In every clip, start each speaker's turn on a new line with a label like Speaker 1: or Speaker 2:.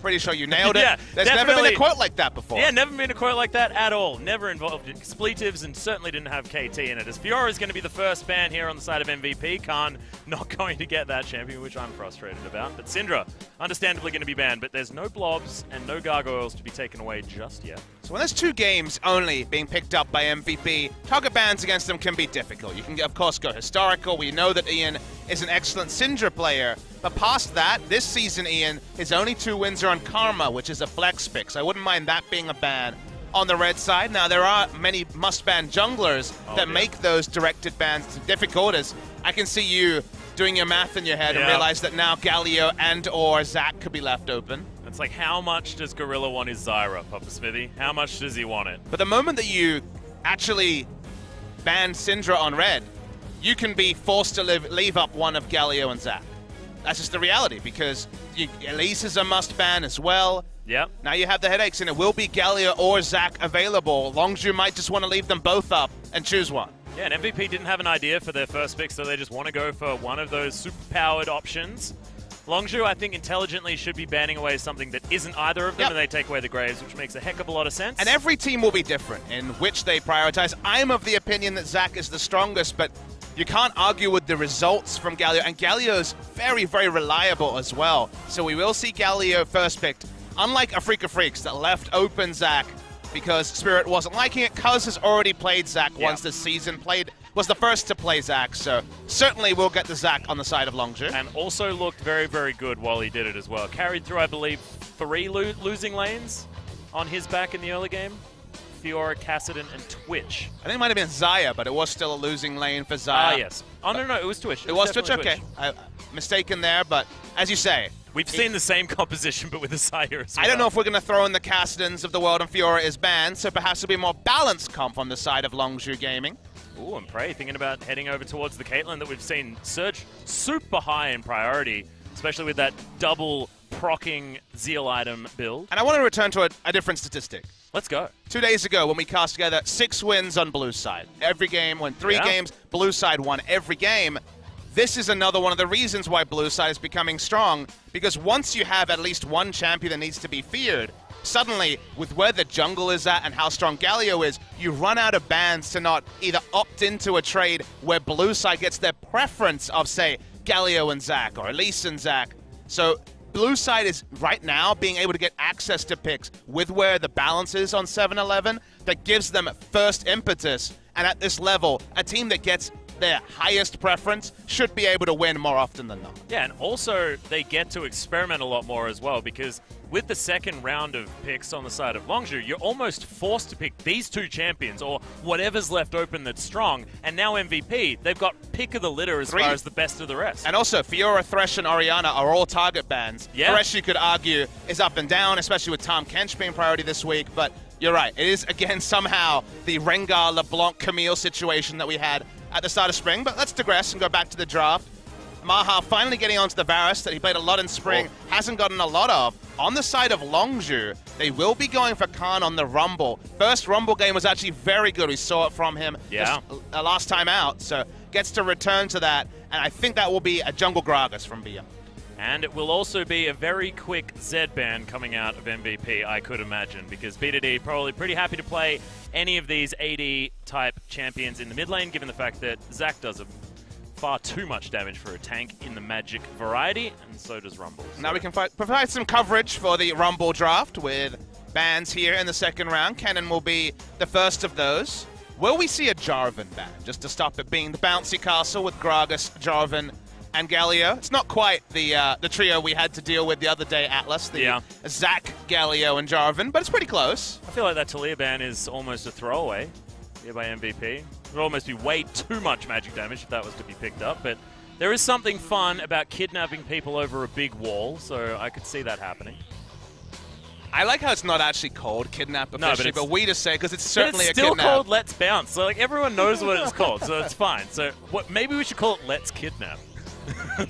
Speaker 1: pretty sure you nailed it.
Speaker 2: Yeah,
Speaker 1: There's never been a quote like that before.
Speaker 2: Yeah, never been a quote like that at all. Never involved expletives and certainly didn't have KT in it. As Fiora is going to be the first ban here on the side of MVP, Khan not going to get that champion, which I'm frustrated about. But Syndra, understandably going to be banned, but there's no blobs and no gargoyles to be taken away just yet.
Speaker 1: So when there's 2 games only being picked up by MVP, target bans against them can be difficult. You can, of course, go historical. We know that Ian is an excellent Syndra player, but past that, this season, Ian, his only 2 wins are on Karma, which is a flex pick, so I wouldn't mind that being a ban on the red side. Now, there are many must-ban junglers that make those directed bans difficult, as I can see you doing your math in your head and realize that now Galio and or Zac could be left open.
Speaker 2: It's like, how much does Gorilla want his Zyra, Papa Smithy? How much does he want it?
Speaker 1: But the moment that you actually ban Syndra on red, you can be forced to leave up one of Galio and Zac. That's just the reality, because Elise is a must-ban as well.
Speaker 2: Yep.
Speaker 1: Now you have the headaches, and it will be Galio or Zac available. Longzhu might just want to leave them both up and choose one.
Speaker 2: Yeah, and MVP didn't have an idea for their first pick, so they just want to go for one of those super-powered options. Longzhu, I think, intelligently should be banning away something that isn't either of them, and they take away the Graves, which makes a heck of a lot of sense.
Speaker 1: And every team will be different in which they prioritize. I'm of the opinion that Zac is the strongest, but you can't argue with the results from Galio, and Galio's very, very reliable as well. So we will see Galio first picked, unlike a Freak of Freaks that left open Zac because Spirit wasn't liking it. Cuz has already played Zac once this season, was the first to play Zac, so certainly we'll get the Zac on the side of Longzhu.
Speaker 2: And also looked very, very good while he did it as well. Carried through, I believe, 3 losing lanes on his back in the early game. Fiora, Kassadin, and Twitch.
Speaker 1: I think it might have been Xayah, but it was still a losing lane for Xayah.
Speaker 2: Ah, yes. Oh, no, it was Twitch.
Speaker 1: It was Twitch? Okay. Mistaken there, but as you say,
Speaker 2: we've seen the same composition, but with a Xayah as well.
Speaker 1: I don't know if we're going to throw in the Kassadins of the world and Fiora is banned, so perhaps it'll be a more balanced comp on the side of Longzhu Gaming.
Speaker 2: Ooh, and Prey thinking about heading over towards the Caitlyn that we've seen surge super high in priority, especially with that double procking Zeal item build.
Speaker 1: And I want to return to a different statistic.
Speaker 2: Let's go.
Speaker 1: 2 days ago, when we cast together, 6 wins on blue side. Every game, won 3 games, blue side won every game. This is another one of the reasons why blue side is becoming strong, because once you have at least one champion that needs to be feared, suddenly, with where the jungle is at and how strong Galio is, you run out of bans to not either opt into a trade where blue side gets their preference of, say, Galio and Zac or Elise and Zac. So blue side is right now being able to get access to picks with where the balance is on 7-11 that gives them first impetus. And at this level, a team that gets their highest preference should be able to win more often than not.
Speaker 2: Yeah, and also they get to experiment a lot more as well, because with the second round of picks on the side of Longzhu, you're almost forced to pick these 2 champions or whatever's left open that's strong. And now MVP, they've got pick of the litter as far as the best of the rest.
Speaker 1: And also, Fiora, Thresh, and Orianna are all target bans.
Speaker 2: Yeah.
Speaker 1: Thresh, you could argue, is up and down, especially with Tahm Kench being priority this week, but you're right. It is, again, somehow the Rengar, LeBlanc, Camille situation that we had at the start of spring. But let's digress and go back to the draft. Maha finally getting onto the Varus that he played a lot in spring, hasn't gotten a lot of. On the side of Longzhu, they will be going for Khan on the Rumble. First Rumble game was actually very good. We saw it from him just, last time out, so gets to return to that. And I think that will be a Jungle Gragas from BM.
Speaker 2: And it will also be a very quick Z ban coming out of MVP, I could imagine, because B2D probably pretty happy to play any of these AD-type champions in the mid lane, given the fact that Zac does far too much damage for a tank in the Magic variety, and so does Rumble. So
Speaker 1: now we can provide some coverage for the Rumble draft with bans here in the second round. Kennen will be the first of those. Will we see a Jarvan ban, just to stop it being the bouncy castle with Gragas, Jarvan, and Galio? It's not quite the trio we had to deal with the other day, Atlas, the Zac, Galio, and Jarvan, but it's pretty close.
Speaker 2: I feel like that Talia ban is almost a throwaway here by MVP. It would almost be way too much magic damage if that was to be picked up, but there is something fun about kidnapping people over a big wall, so I could see that happening.
Speaker 1: I like how it's not actually called Kidnap officially, but we just say because it's certainly a
Speaker 2: kidnap. It's still called Let's Bounce, so like everyone knows what it's called, so it's fine. So maybe we should call it Let's Kidnap.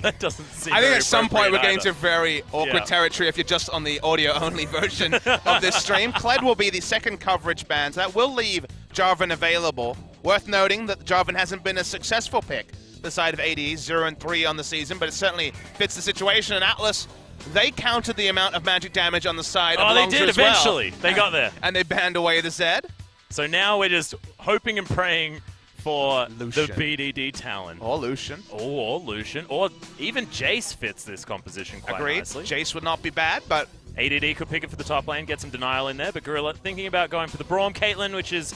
Speaker 2: That doesn't seem
Speaker 1: I think at some point we're getting to very awkward territory if you're just on the audio-only version of this stream. Kled will be the second coverage ban, so that will leave Jarvan available. Worth noting that Jarvan hasn't been a successful pick the side of AD, 0-3 on the season, but it certainly fits the situation. And Atlas, they counted the amount of magic damage on the side of Longzhu
Speaker 2: they did
Speaker 1: as well.
Speaker 2: eventually. They got there.
Speaker 1: And they banned away the Zed.
Speaker 2: So now we're just hoping and praying for
Speaker 1: Lucian.
Speaker 2: the BDD talent.
Speaker 1: Or Lucian.
Speaker 2: Or Lucian. Or even Jace fits this composition quite
Speaker 1: Agreed.
Speaker 2: nicely.
Speaker 1: Jace would not be bad, but...
Speaker 2: ADD could pick it for the top lane, get some denial in there, but Gorilla thinking about going for the Braum Caitlyn, which is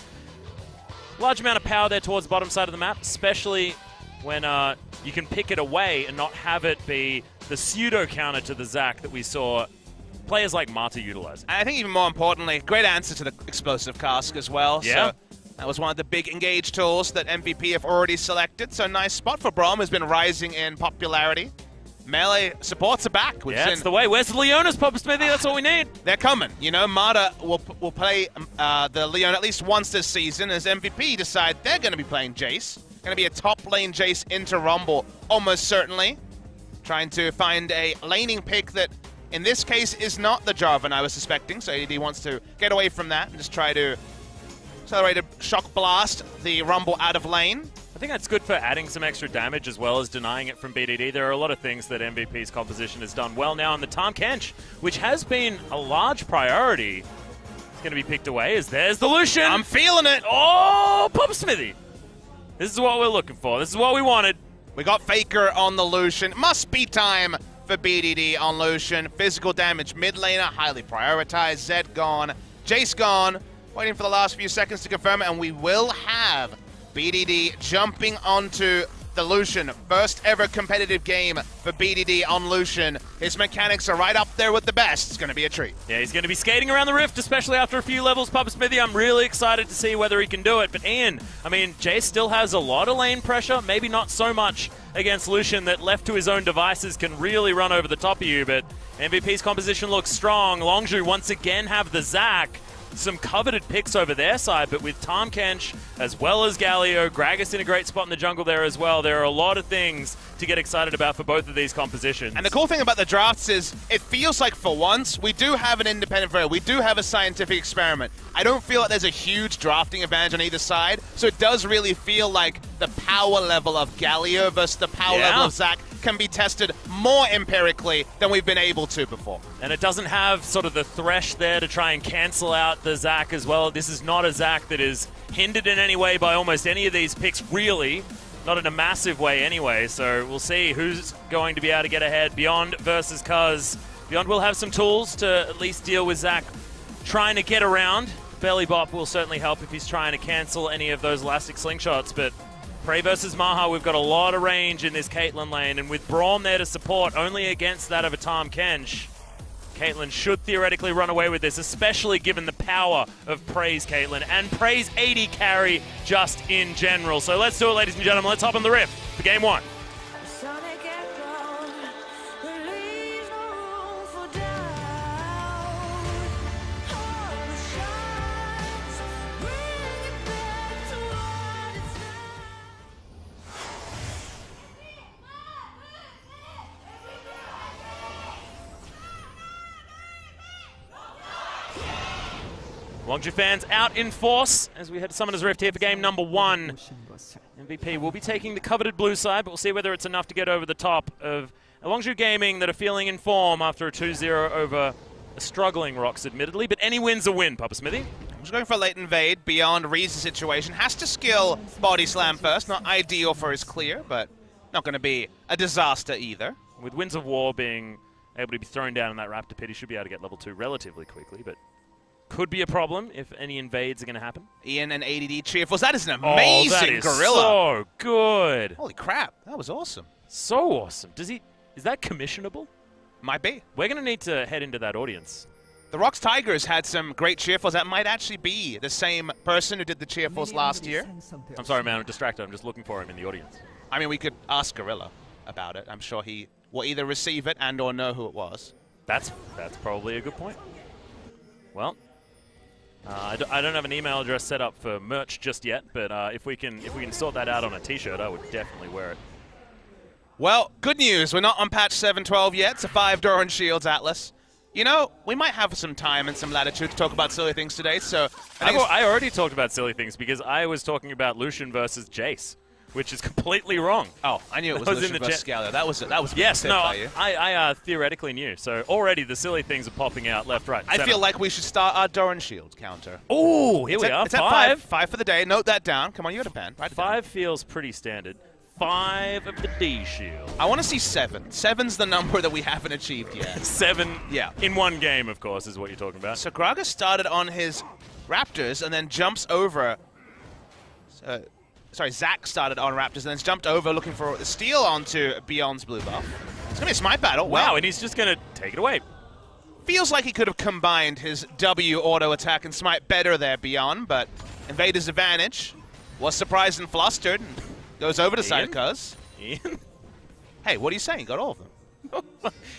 Speaker 2: a large amount of power there towards the bottom side of the map, especially when you can pick it away and not have it be the pseudo counter to the Zac that we saw players like Marta utilize.
Speaker 1: And I think even more importantly, great answer to the explosive cask as well.
Speaker 2: Yeah.
Speaker 1: So that was one of the big engage tools that MVP have already selected. So nice spot for Braum, has been rising in popularity. Melee supports are back.
Speaker 2: Yeah, that's the way. Where's the Leona's, Papa Smithy? That's all we need.
Speaker 1: They're coming. You know, Marta will play the Leon at least once this season as MVP decide they're going to be playing Jace. Going to be a top lane Jace into Rumble, almost certainly. Trying to find a laning pick that, in this case, is not the Jarvan I was suspecting. So AD wants to get away from that and just try to accelerate a shock blast the Rumble out of lane.
Speaker 2: I think that's good for adding some extra damage as well as denying it from BDD. There are a lot of things that MVP's composition has done well now, and the Tahm Kench, which has been a large priority, is going to be picked away as there's the Lucian.
Speaker 1: I'm feeling it.
Speaker 2: Oh, Papa Smithy. This is what we're looking for. This is what we wanted.
Speaker 1: We got Faker on the Lucian. Must be time for BDD on Lucian. Physical damage mid laner, highly prioritized. Zed gone. Jace gone. Waiting for the last few seconds to confirm it, and we will have BDD jumping onto the Lucian. First ever competitive game for BDD on Lucian. His mechanics are right up there with the best. It's going to be a treat.
Speaker 2: Yeah, he's going to be skating around the rift, especially after a few levels, Papa Smithy. I'm really excited to see whether he can do it. But Ian, I mean, Jace still has a lot of lane pressure. Maybe not so much against Lucian that left to his own devices can really run over the top of you. But MVP's composition looks strong. Longzhu once again have the Zac. Some coveted picks over their side, but with Tahm Kench as well as Galio, Gragas in a great spot in the jungle there as well. There are a lot of things to get excited about for both of these compositions.
Speaker 1: And the cool thing about the drafts is it feels like for once we do have an independent variable. We do have a scientific experiment. I don't feel like there's a huge drafting advantage on either side, so it does really feel like the power level of Galio versus the power level of Zac can be tested more empirically than we've been able to before.
Speaker 2: And it doesn't have sort of the thresh there to try and cancel out the Zac as well. This is not a Zac that is hindered in any way by almost any of these picks, really. Not in a massive way anyway, so we'll see who's going to be able to get ahead. Beyond versus Cuz. Beyond will have some tools to at least deal with Zac trying to get around. Belly Bop will certainly help if he's trying to cancel any of those elastic slingshots, but Prey versus Maha, we've got a lot of range in this Caitlyn lane, and with Braum there to support only against that of a Tahm Kench, Caitlyn should theoretically run away with this, especially given the power of Prey's Caitlyn and Prey's AD carry just in general. So let's do it, ladies and gentlemen. Let's hop on the rift for game one. Longzhu fans out in force as we head to Summoner's Rift here for game number one. MVP will be taking the coveted blue side, but we'll see whether it's enough to get over the top of Longzhu Gaming that are feeling in form after a 2-0 over a struggling Rox, admittedly. But any win's a win, Papa Smithy.
Speaker 1: I'm just going for a late invade beyond Reese's situation. Has to skill body slam first. Not ideal for his clear, but not going to be a disaster either.
Speaker 2: With Winds of War being able to be thrown down in that Raptor Pit, he should be able to get level 2 relatively quickly, but could be a problem if any invades are going to happen.
Speaker 1: Ian and ADD Cheerfuls. That is an amazing
Speaker 2: that is
Speaker 1: gorilla.
Speaker 2: So good.
Speaker 1: Holy crap. That was awesome.
Speaker 2: So awesome. Is that commissionable?
Speaker 1: Might be.
Speaker 2: We're going to need to head into that audience.
Speaker 1: The Rox Tigers had some great Cheerfuls. That might actually be the same person who did the Cheerfuls last year.
Speaker 2: I'm sorry, man. I'm distracted. I'm just looking for him in the audience.
Speaker 1: I mean, we could ask Gorilla about it. I'm sure he will either receive it and or know who it was.
Speaker 2: That's probably a good point. Well, I don't have an email address set up for merch just yet, but if we can sort that out on a T-shirt, I would definitely wear it.
Speaker 1: Well, good news. We're not on patch 7.12 yet. It's a 5 Doran Shields Atlas. You know, we might have some time and some latitude to talk about silly things today, so...
Speaker 2: I already talked about silly things because I was talking about Lucian versus Jace. which is completely wrong.
Speaker 1: Oh, I knew it was Lucian versus Scala. That was
Speaker 2: yes, no,
Speaker 1: by you.
Speaker 2: I theoretically knew. So already the silly things are popping out left, right,
Speaker 1: I feel like we should start our Doran Shield counter.
Speaker 2: Oh, here we are.
Speaker 1: It's at 5. 5 for the day. Note that down. Come on, you got a pen. Write it down.
Speaker 2: 5 feels pretty standard. 5 of the D Shield.
Speaker 1: I want to see 7. 7's the number that we haven't achieved yet.
Speaker 2: 7
Speaker 1: Yeah.
Speaker 2: in one game, of course, is what you're talking about.
Speaker 1: So Gragas started on his Raptors and then jumps over. Sorry, Zach started on Raptors and then jumped over looking for the steal onto Beyond's blue buff. It's going to be a smite battle.
Speaker 2: Wow, and he's just going to take it away.
Speaker 1: Feels like he could have combined his W auto attack and smite better there, Beyond, but Invader's advantage was surprised and flustered and goes over to side cuz.
Speaker 2: Ian?
Speaker 1: Hey, what are you saying? You got all of them.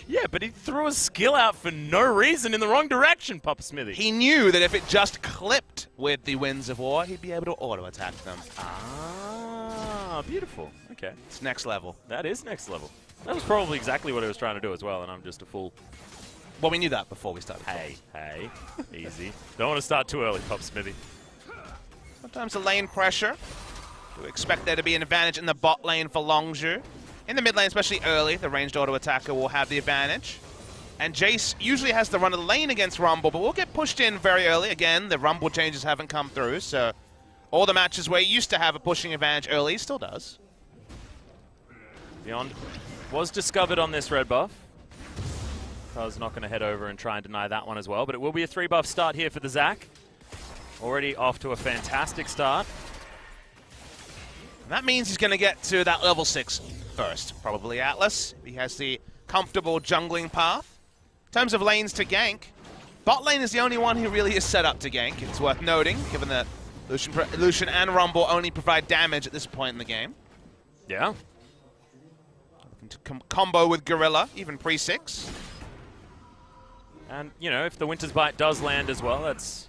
Speaker 2: Yeah, but he threw a skill out for no reason in the wrong direction, Papa Smithy.
Speaker 1: He knew that if it just clipped with the Winds of War, he'd be able to auto-attack them.
Speaker 2: Ah, beautiful. Okay.
Speaker 1: It's next level.
Speaker 2: That is next level. That was probably exactly what I was trying to do as well, and I'm just a fool.
Speaker 1: Well, we knew that before we started.
Speaker 2: Hey, easy. Don't want to start too early, Papa Smithy.
Speaker 1: Sometimes the lane pressure. Do expect there to be an advantage in the bot lane for Longzhu. In the mid lane, especially early, the ranged auto attacker will have the advantage. And Jace usually has the run of the lane against Rumble, but we'll get pushed in very early. Again, the Rumble changes haven't come through, so all the matches where he used to have a pushing advantage early, he still does.
Speaker 2: Beyond was discovered on this red buff. I was not going to head over and try and deny that one as well, but it will be a 3-buff start here for the Zac. Already off to a fantastic start.
Speaker 1: And that means he's going to get to that level 6 first. Probably Atlas. He has the comfortable jungling path. In terms of lanes to gank, bot lane is the only one who really is set up to gank. It's worth noting, given that Lucian and Rumble only provide damage at this point in the game.
Speaker 2: Yeah.
Speaker 1: Looking to combo with Gorilla, even pre-6.
Speaker 2: And, you know, if the Winter's Bite does land as well, that's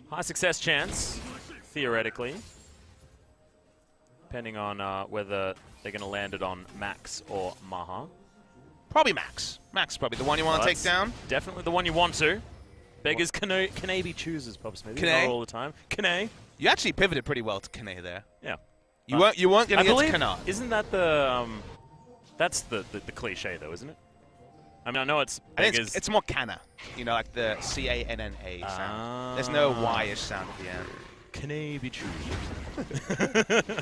Speaker 2: high success chance, theoretically. Depending on whether they're going to land it on Max or Maha.
Speaker 1: Probably Max. Max is probably the one you want to take down.
Speaker 2: Definitely the one you want to. Beggars can be choosers, Papa Smithy. Not all the time. Kane.
Speaker 1: You actually pivoted pretty well to Kane there.
Speaker 2: Yeah.
Speaker 1: You weren't going to get to Canard.
Speaker 2: Isn't that the that's the cliche though, isn't it? I mean, I know it's beggars.
Speaker 1: It's more Canna. You know, like the C-A-N-N-A sound. There's no Y-ish sound at the end.
Speaker 2: Can be choosers.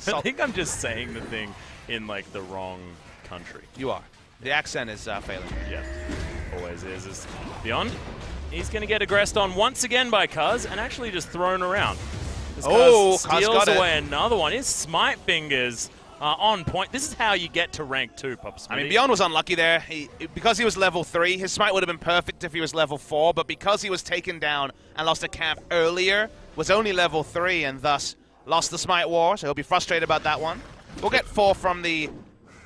Speaker 2: I think I'm just saying the thing in like the wrong country.
Speaker 1: You are. The accent is failing.
Speaker 2: Yeah, always is. Beyond, he's going to get aggressed on once again by Cuz and actually just thrown around. Cuz steals away another one. His smite fingers are on point. This is how you get to rank 2, Papa Smithy.
Speaker 1: I mean, Beyond was unlucky there. Because he was level 3, his smite would have been perfect if he was level 4, but because he was taken down and lost a camp earlier, was only level 3 and thus lost the smite war, so he'll be frustrated about that one. We'll get 4 from the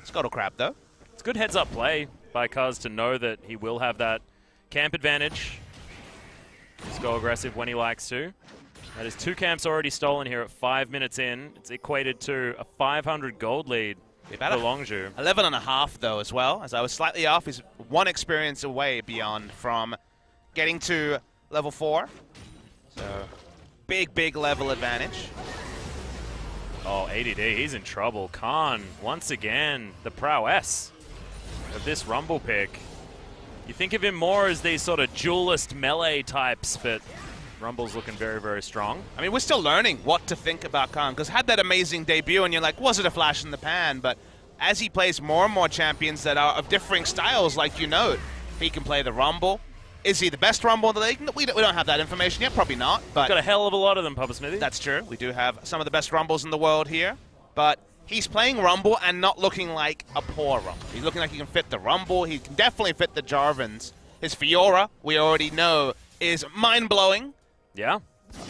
Speaker 1: Scuttle Crab, though.
Speaker 2: It's good heads-up play by Cuz to know that he will have that camp advantage. Just go aggressive when he likes to. That is 2 camps already stolen here at 5 minutes in. It's equated to a 500 gold lead for Longzhu.
Speaker 1: 11.5, though, as well. As I was slightly off, he's 1 experience away Beyond from getting to level 4. So, big level advantage.
Speaker 2: Oh, ADD, he's in trouble. Khan, once again, the prowess of this Rumble pick. You think of him more as these sort of duelist melee types, but Rumble's looking very, very strong. I
Speaker 1: mean, we're still learning what to think about Khan, because had that amazing debut, and you're like, was it a flash in the pan? But as he plays more and more champions that are of differing styles, like you note, he can play the Rumble. Is he the best Rumble in the league? We don't have that information yet, probably not. But
Speaker 2: got a hell of a lot of them, Papa Smithy.
Speaker 1: That's true. We do have some of the best Rumbles in the world here. But he's playing Rumble and not looking like a poor Rumble. He's looking like he can fit the Rumble. He can definitely fit the Jarvans. His Fiora, we already know, is mind-blowing.
Speaker 2: Yeah.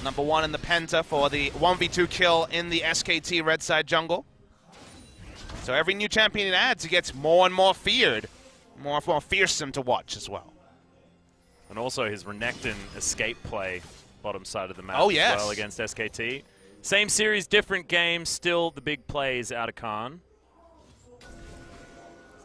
Speaker 1: Number 1 in the Penta for the 1v2 kill in the SKT Red Side jungle. So every new champion it adds, he gets more and more feared. More fearsome to watch as well.
Speaker 2: And also his Renekton escape play, bottom side of the map
Speaker 1: as
Speaker 2: well against SKT. Same series, different games, still the big plays out of Khan.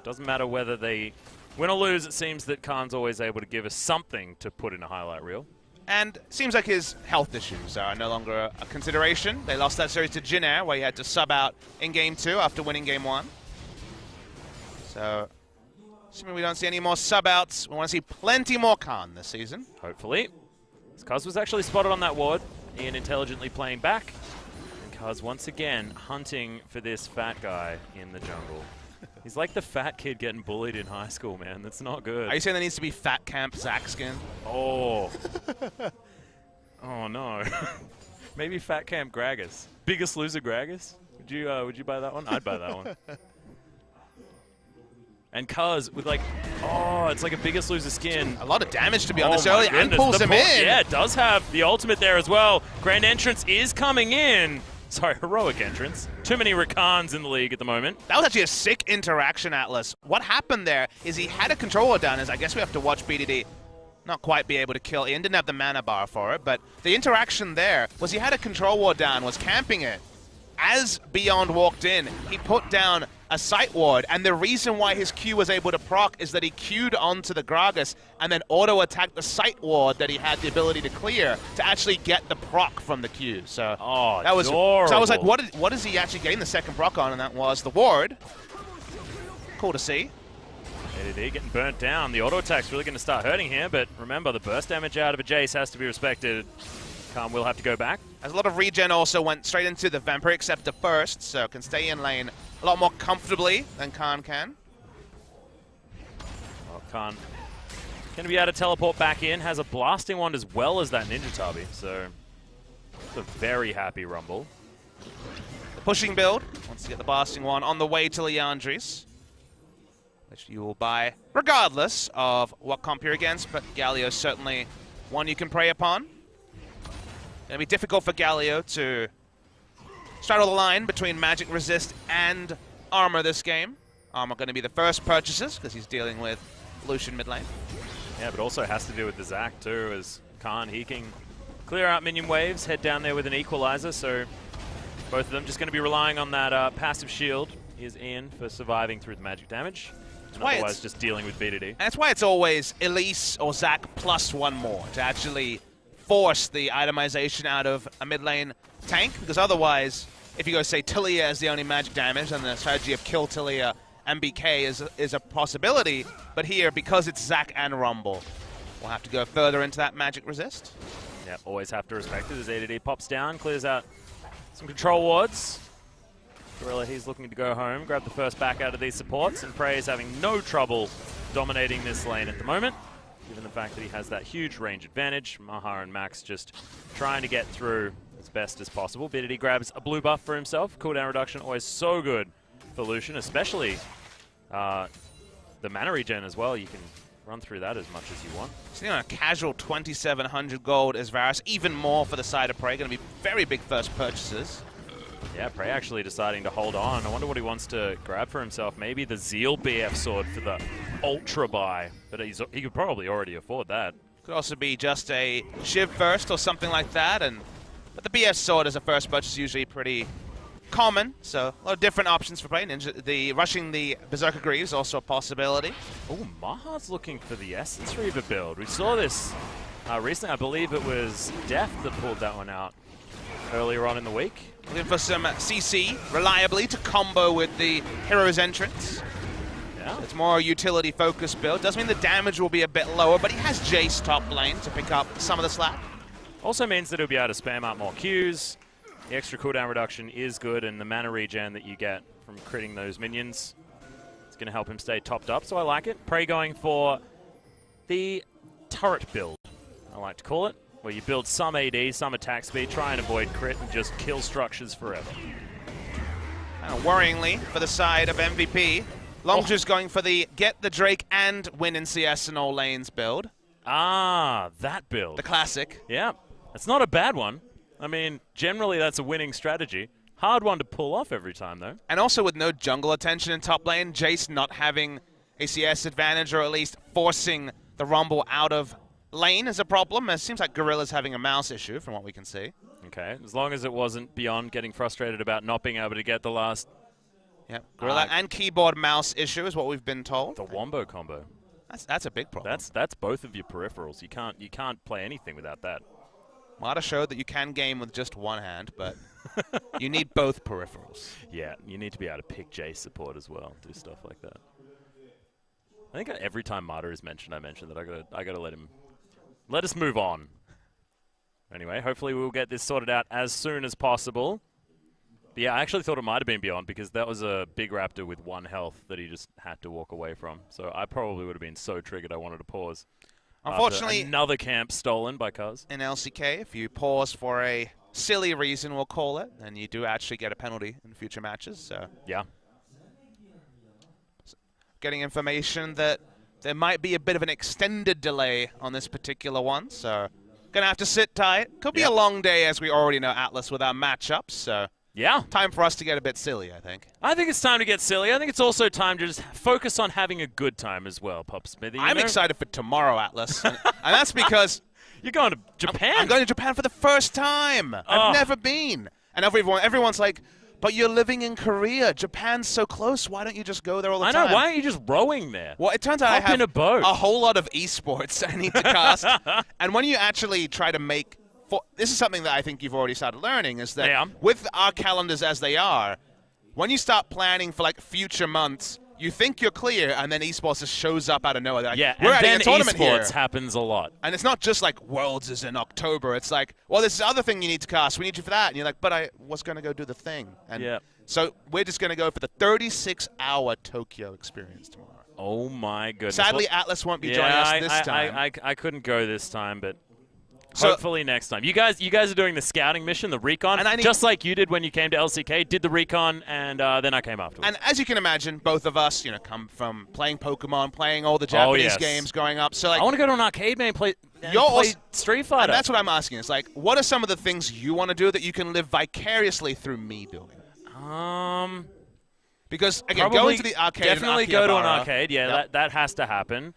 Speaker 2: Doesn't matter whether they win or lose, it seems that Khan's always able to give us something to put in a highlight reel.
Speaker 1: And it seems like his health issues are no longer a consideration. They lost that series to Jin Air, where he had to sub out in Game 2 after winning Game 1. So, assuming we don't see any more sub-outs, we want to see plenty more Khan this season.
Speaker 2: Hopefully. Kaz was actually spotted on that ward. Ian intelligently playing back. And Kaz once again hunting for this fat guy in the jungle. He's like the fat kid getting bullied in high school, man. That's not good.
Speaker 1: Are you saying there needs to be Fat Camp Zack skin?
Speaker 2: Oh. Oh, no. Maybe Fat Camp Gragas. Biggest Loser Gragas? Would you buy that one? I'd buy that one. And Kaz with like, oh, it's like a Biggest Loser skin.
Speaker 1: A lot of damage to be honest
Speaker 2: my
Speaker 1: early, and
Speaker 2: goodness.
Speaker 1: pulls him in.
Speaker 2: Yeah, it does have the ultimate there as well. Grand Entrance is coming in. Sorry, Heroic Entrance. Too many Rakans in the league at the moment.
Speaker 1: That was actually a sick interaction, Atlas. What happened there is he had a controller down, as I guess we have to watch BDD not quite be able to kill Ian. Didn't have the mana bar for it, but the interaction there was he had a control ward down, was camping it. As Beyond walked in, he put down a sight ward, and the reason why his Q was able to proc is that he queued onto the Gragas and then auto-attacked the sight ward that he had the ability to clear to actually get the proc from the Q. So that was
Speaker 2: adorable.
Speaker 1: So I was like, what is he actually getting the second proc on? And that was the ward. Cool to see.
Speaker 2: ADD getting burnt down. The auto attack's really going to start hurting here, but remember, the burst damage out of a Jace has to be respected. Khan will have to go back.
Speaker 1: As a lot of regen also went straight into the Vampiric Scepter first, so can stay in lane a lot more comfortably than Khan can.
Speaker 2: Well, Khan going to be able to teleport back in, has a blasting wand as well as that Ninja Tabi, so it's a very happy Rumble.
Speaker 1: The pushing build wants to get the blasting wand on the way to Leandris, which you will buy regardless of what comp you're against, but Galio's certainly one you can prey upon. Going to be difficult for Galio to straddle the line between magic resist and armor this game. Armor going to be the first purchases because he's dealing with Lucian mid lane.
Speaker 2: Yeah, but also has to do with the Zac too, as Khan, he can clear out minion waves, head down there with an equalizer, so both of them just going to be relying on that passive shield. Here's Ian for surviving through the magic damage, and otherwise just dealing with BDD.
Speaker 1: And that's why it's always Elise or Zac plus one more to actually force the itemization out of a mid lane tank, because otherwise, if you go say Tilia as the only magic damage, then the strategy of kill Tilia and BK is a possibility, but here, because it's Zac and Rumble, we'll have to go further into that magic resist.
Speaker 2: Yep, always have to respect it as ADD pops down, clears out some control wards. Gorilla, he's looking to go home, grab the first back out of these supports, and Prey is having no trouble dominating this lane at the moment, given the fact that he has that huge range advantage. Maha and Max just trying to get through as best as possible. BDD grabs a blue buff for himself. Cooldown reduction always so good for Lucian, especially the mana regen as well. You can run through that as much as you want.
Speaker 1: Sitting on a casual 2,700 gold as Varus, even more for the side of Prey. Going to be very big first purchases.
Speaker 2: Yeah, Prey actually deciding to hold on. I wonder what he wants to grab for himself. Maybe the Zeal BF sword for the ultra buy, but he could probably already afford that.
Speaker 1: Could also be just a Shiv first or something like that. But the BF sword as a first purchase is usually pretty common, so a lot of different options for Prey. Rushing the Berserker Greaves also a possibility.
Speaker 2: Oh, Maha's looking for the Essence Reaver build. We saw this recently. I believe it was Def that pulled that one out earlier on in the week.
Speaker 1: Looking for some CC reliably to combo with the Hero's Entrance.
Speaker 2: Yeah.
Speaker 1: It's more utility-focused build. Does mean the damage will be a bit lower, but he has Jace top lane to pick up some of the slack.
Speaker 2: Also means that he'll be able to spam out more Qs. The extra cooldown reduction is good, and the mana regen that you get from critting those minions is going to help him stay topped up, so I like it. Prey going for the turret build, I like to call it, where you build some AD, some attack speed, try and avoid crit, and just kill structures forever.
Speaker 1: Worryingly, for the side of MVP, Longzhu's going for the get the Drake and win in CS in all lanes build.
Speaker 2: Ah, that build.
Speaker 1: The classic.
Speaker 2: Yeah, it's not a bad one. I mean, generally that's a winning strategy. Hard one to pull off every time, though.
Speaker 1: And also with no jungle attention in top lane, Jace not having a CS advantage, or at least forcing the Rumble out of lane is a problem. It seems like Gorilla's having a mouse issue from what we can see.
Speaker 2: Okay, as long as it wasn't Beyond getting frustrated about not being able to get the last...
Speaker 1: Yeah, Gorilla and keyboard mouse issue is what we've been told.
Speaker 2: The Wombo combo.
Speaker 1: That's a big problem.
Speaker 2: That's both of your peripherals. You can't play anything without that.
Speaker 1: Mata showed that you can game with just one hand, but you need both peripherals.
Speaker 2: Yeah, you need to be able to pick J support as well, do stuff like that. I think every time Mata is mentioned, I mention that I gotta let us move on. Anyway, hopefully we'll get this sorted out as soon as possible. But yeah, I actually thought it might have been Beyond because that was a big Raptor with 1 health that he just had to walk away from. So I probably would have been so triggered I wanted to pause.
Speaker 1: Unfortunately,
Speaker 2: another camp stolen by Cuz.
Speaker 1: In LCK, if you pause for a silly reason, we'll call it, then you do actually get a penalty in future matches. So
Speaker 2: yeah.
Speaker 1: Getting information that there might be a bit of an extended delay on this particular one, so gonna have to sit tight. Could be a long day, as we already know, Atlas, with our matchups. So
Speaker 2: yeah,
Speaker 1: time for us to get a bit silly, I think.
Speaker 2: I think it's time to get silly. I think it's also time to just focus on having a good time as well, Pop Smithy.
Speaker 1: I'm excited for tomorrow, Atlas, and that's because
Speaker 2: you're going to Japan.
Speaker 1: I'm going to Japan for the first time. I've never been, and everyone's like, but you're living in Korea. Japan's so close. Why don't you just go there all the time?
Speaker 2: I know. Why aren't you just rowing there?
Speaker 1: Well, it turns out I have
Speaker 2: in a boat.
Speaker 1: A whole lot of esports I need to cast. And when you actually try to make... this is something that I think you've already started learning, is that with our calendars as they are, when you start planning for like future months, you think you're clear, and then esports just shows up out of nowhere. Like,
Speaker 2: yeah,
Speaker 1: we're
Speaker 2: and then
Speaker 1: a tournament
Speaker 2: esports
Speaker 1: here.
Speaker 2: happens a lot.
Speaker 1: And it's not just like Worlds is in October. It's like, well, this is the other thing you need to cast. We need you for that. And you're like, but I was going to go do the thing. And so we're just going to go for the 36-hour Tokyo experience tomorrow.
Speaker 2: Oh, my goodness.
Speaker 1: Sadly, Atlas won't be joining us this time.
Speaker 2: I couldn't go this time, but hopefully next time. You guys are doing the scouting mission, the recon, and just like you did when you came to LCK, did the recon, and then I came afterwards.
Speaker 1: And as you can imagine, both of us, come from playing Pokemon, playing all the Japanese games growing up. So like,
Speaker 2: I want to go to an arcade, man, play Street Fighter.
Speaker 1: And that's what I'm asking. It's like, what are some of the things you want to do that you can live vicariously through me doing? Because again, going to the arcade,
Speaker 2: definitely go to an arcade. Yeah, that has to happen.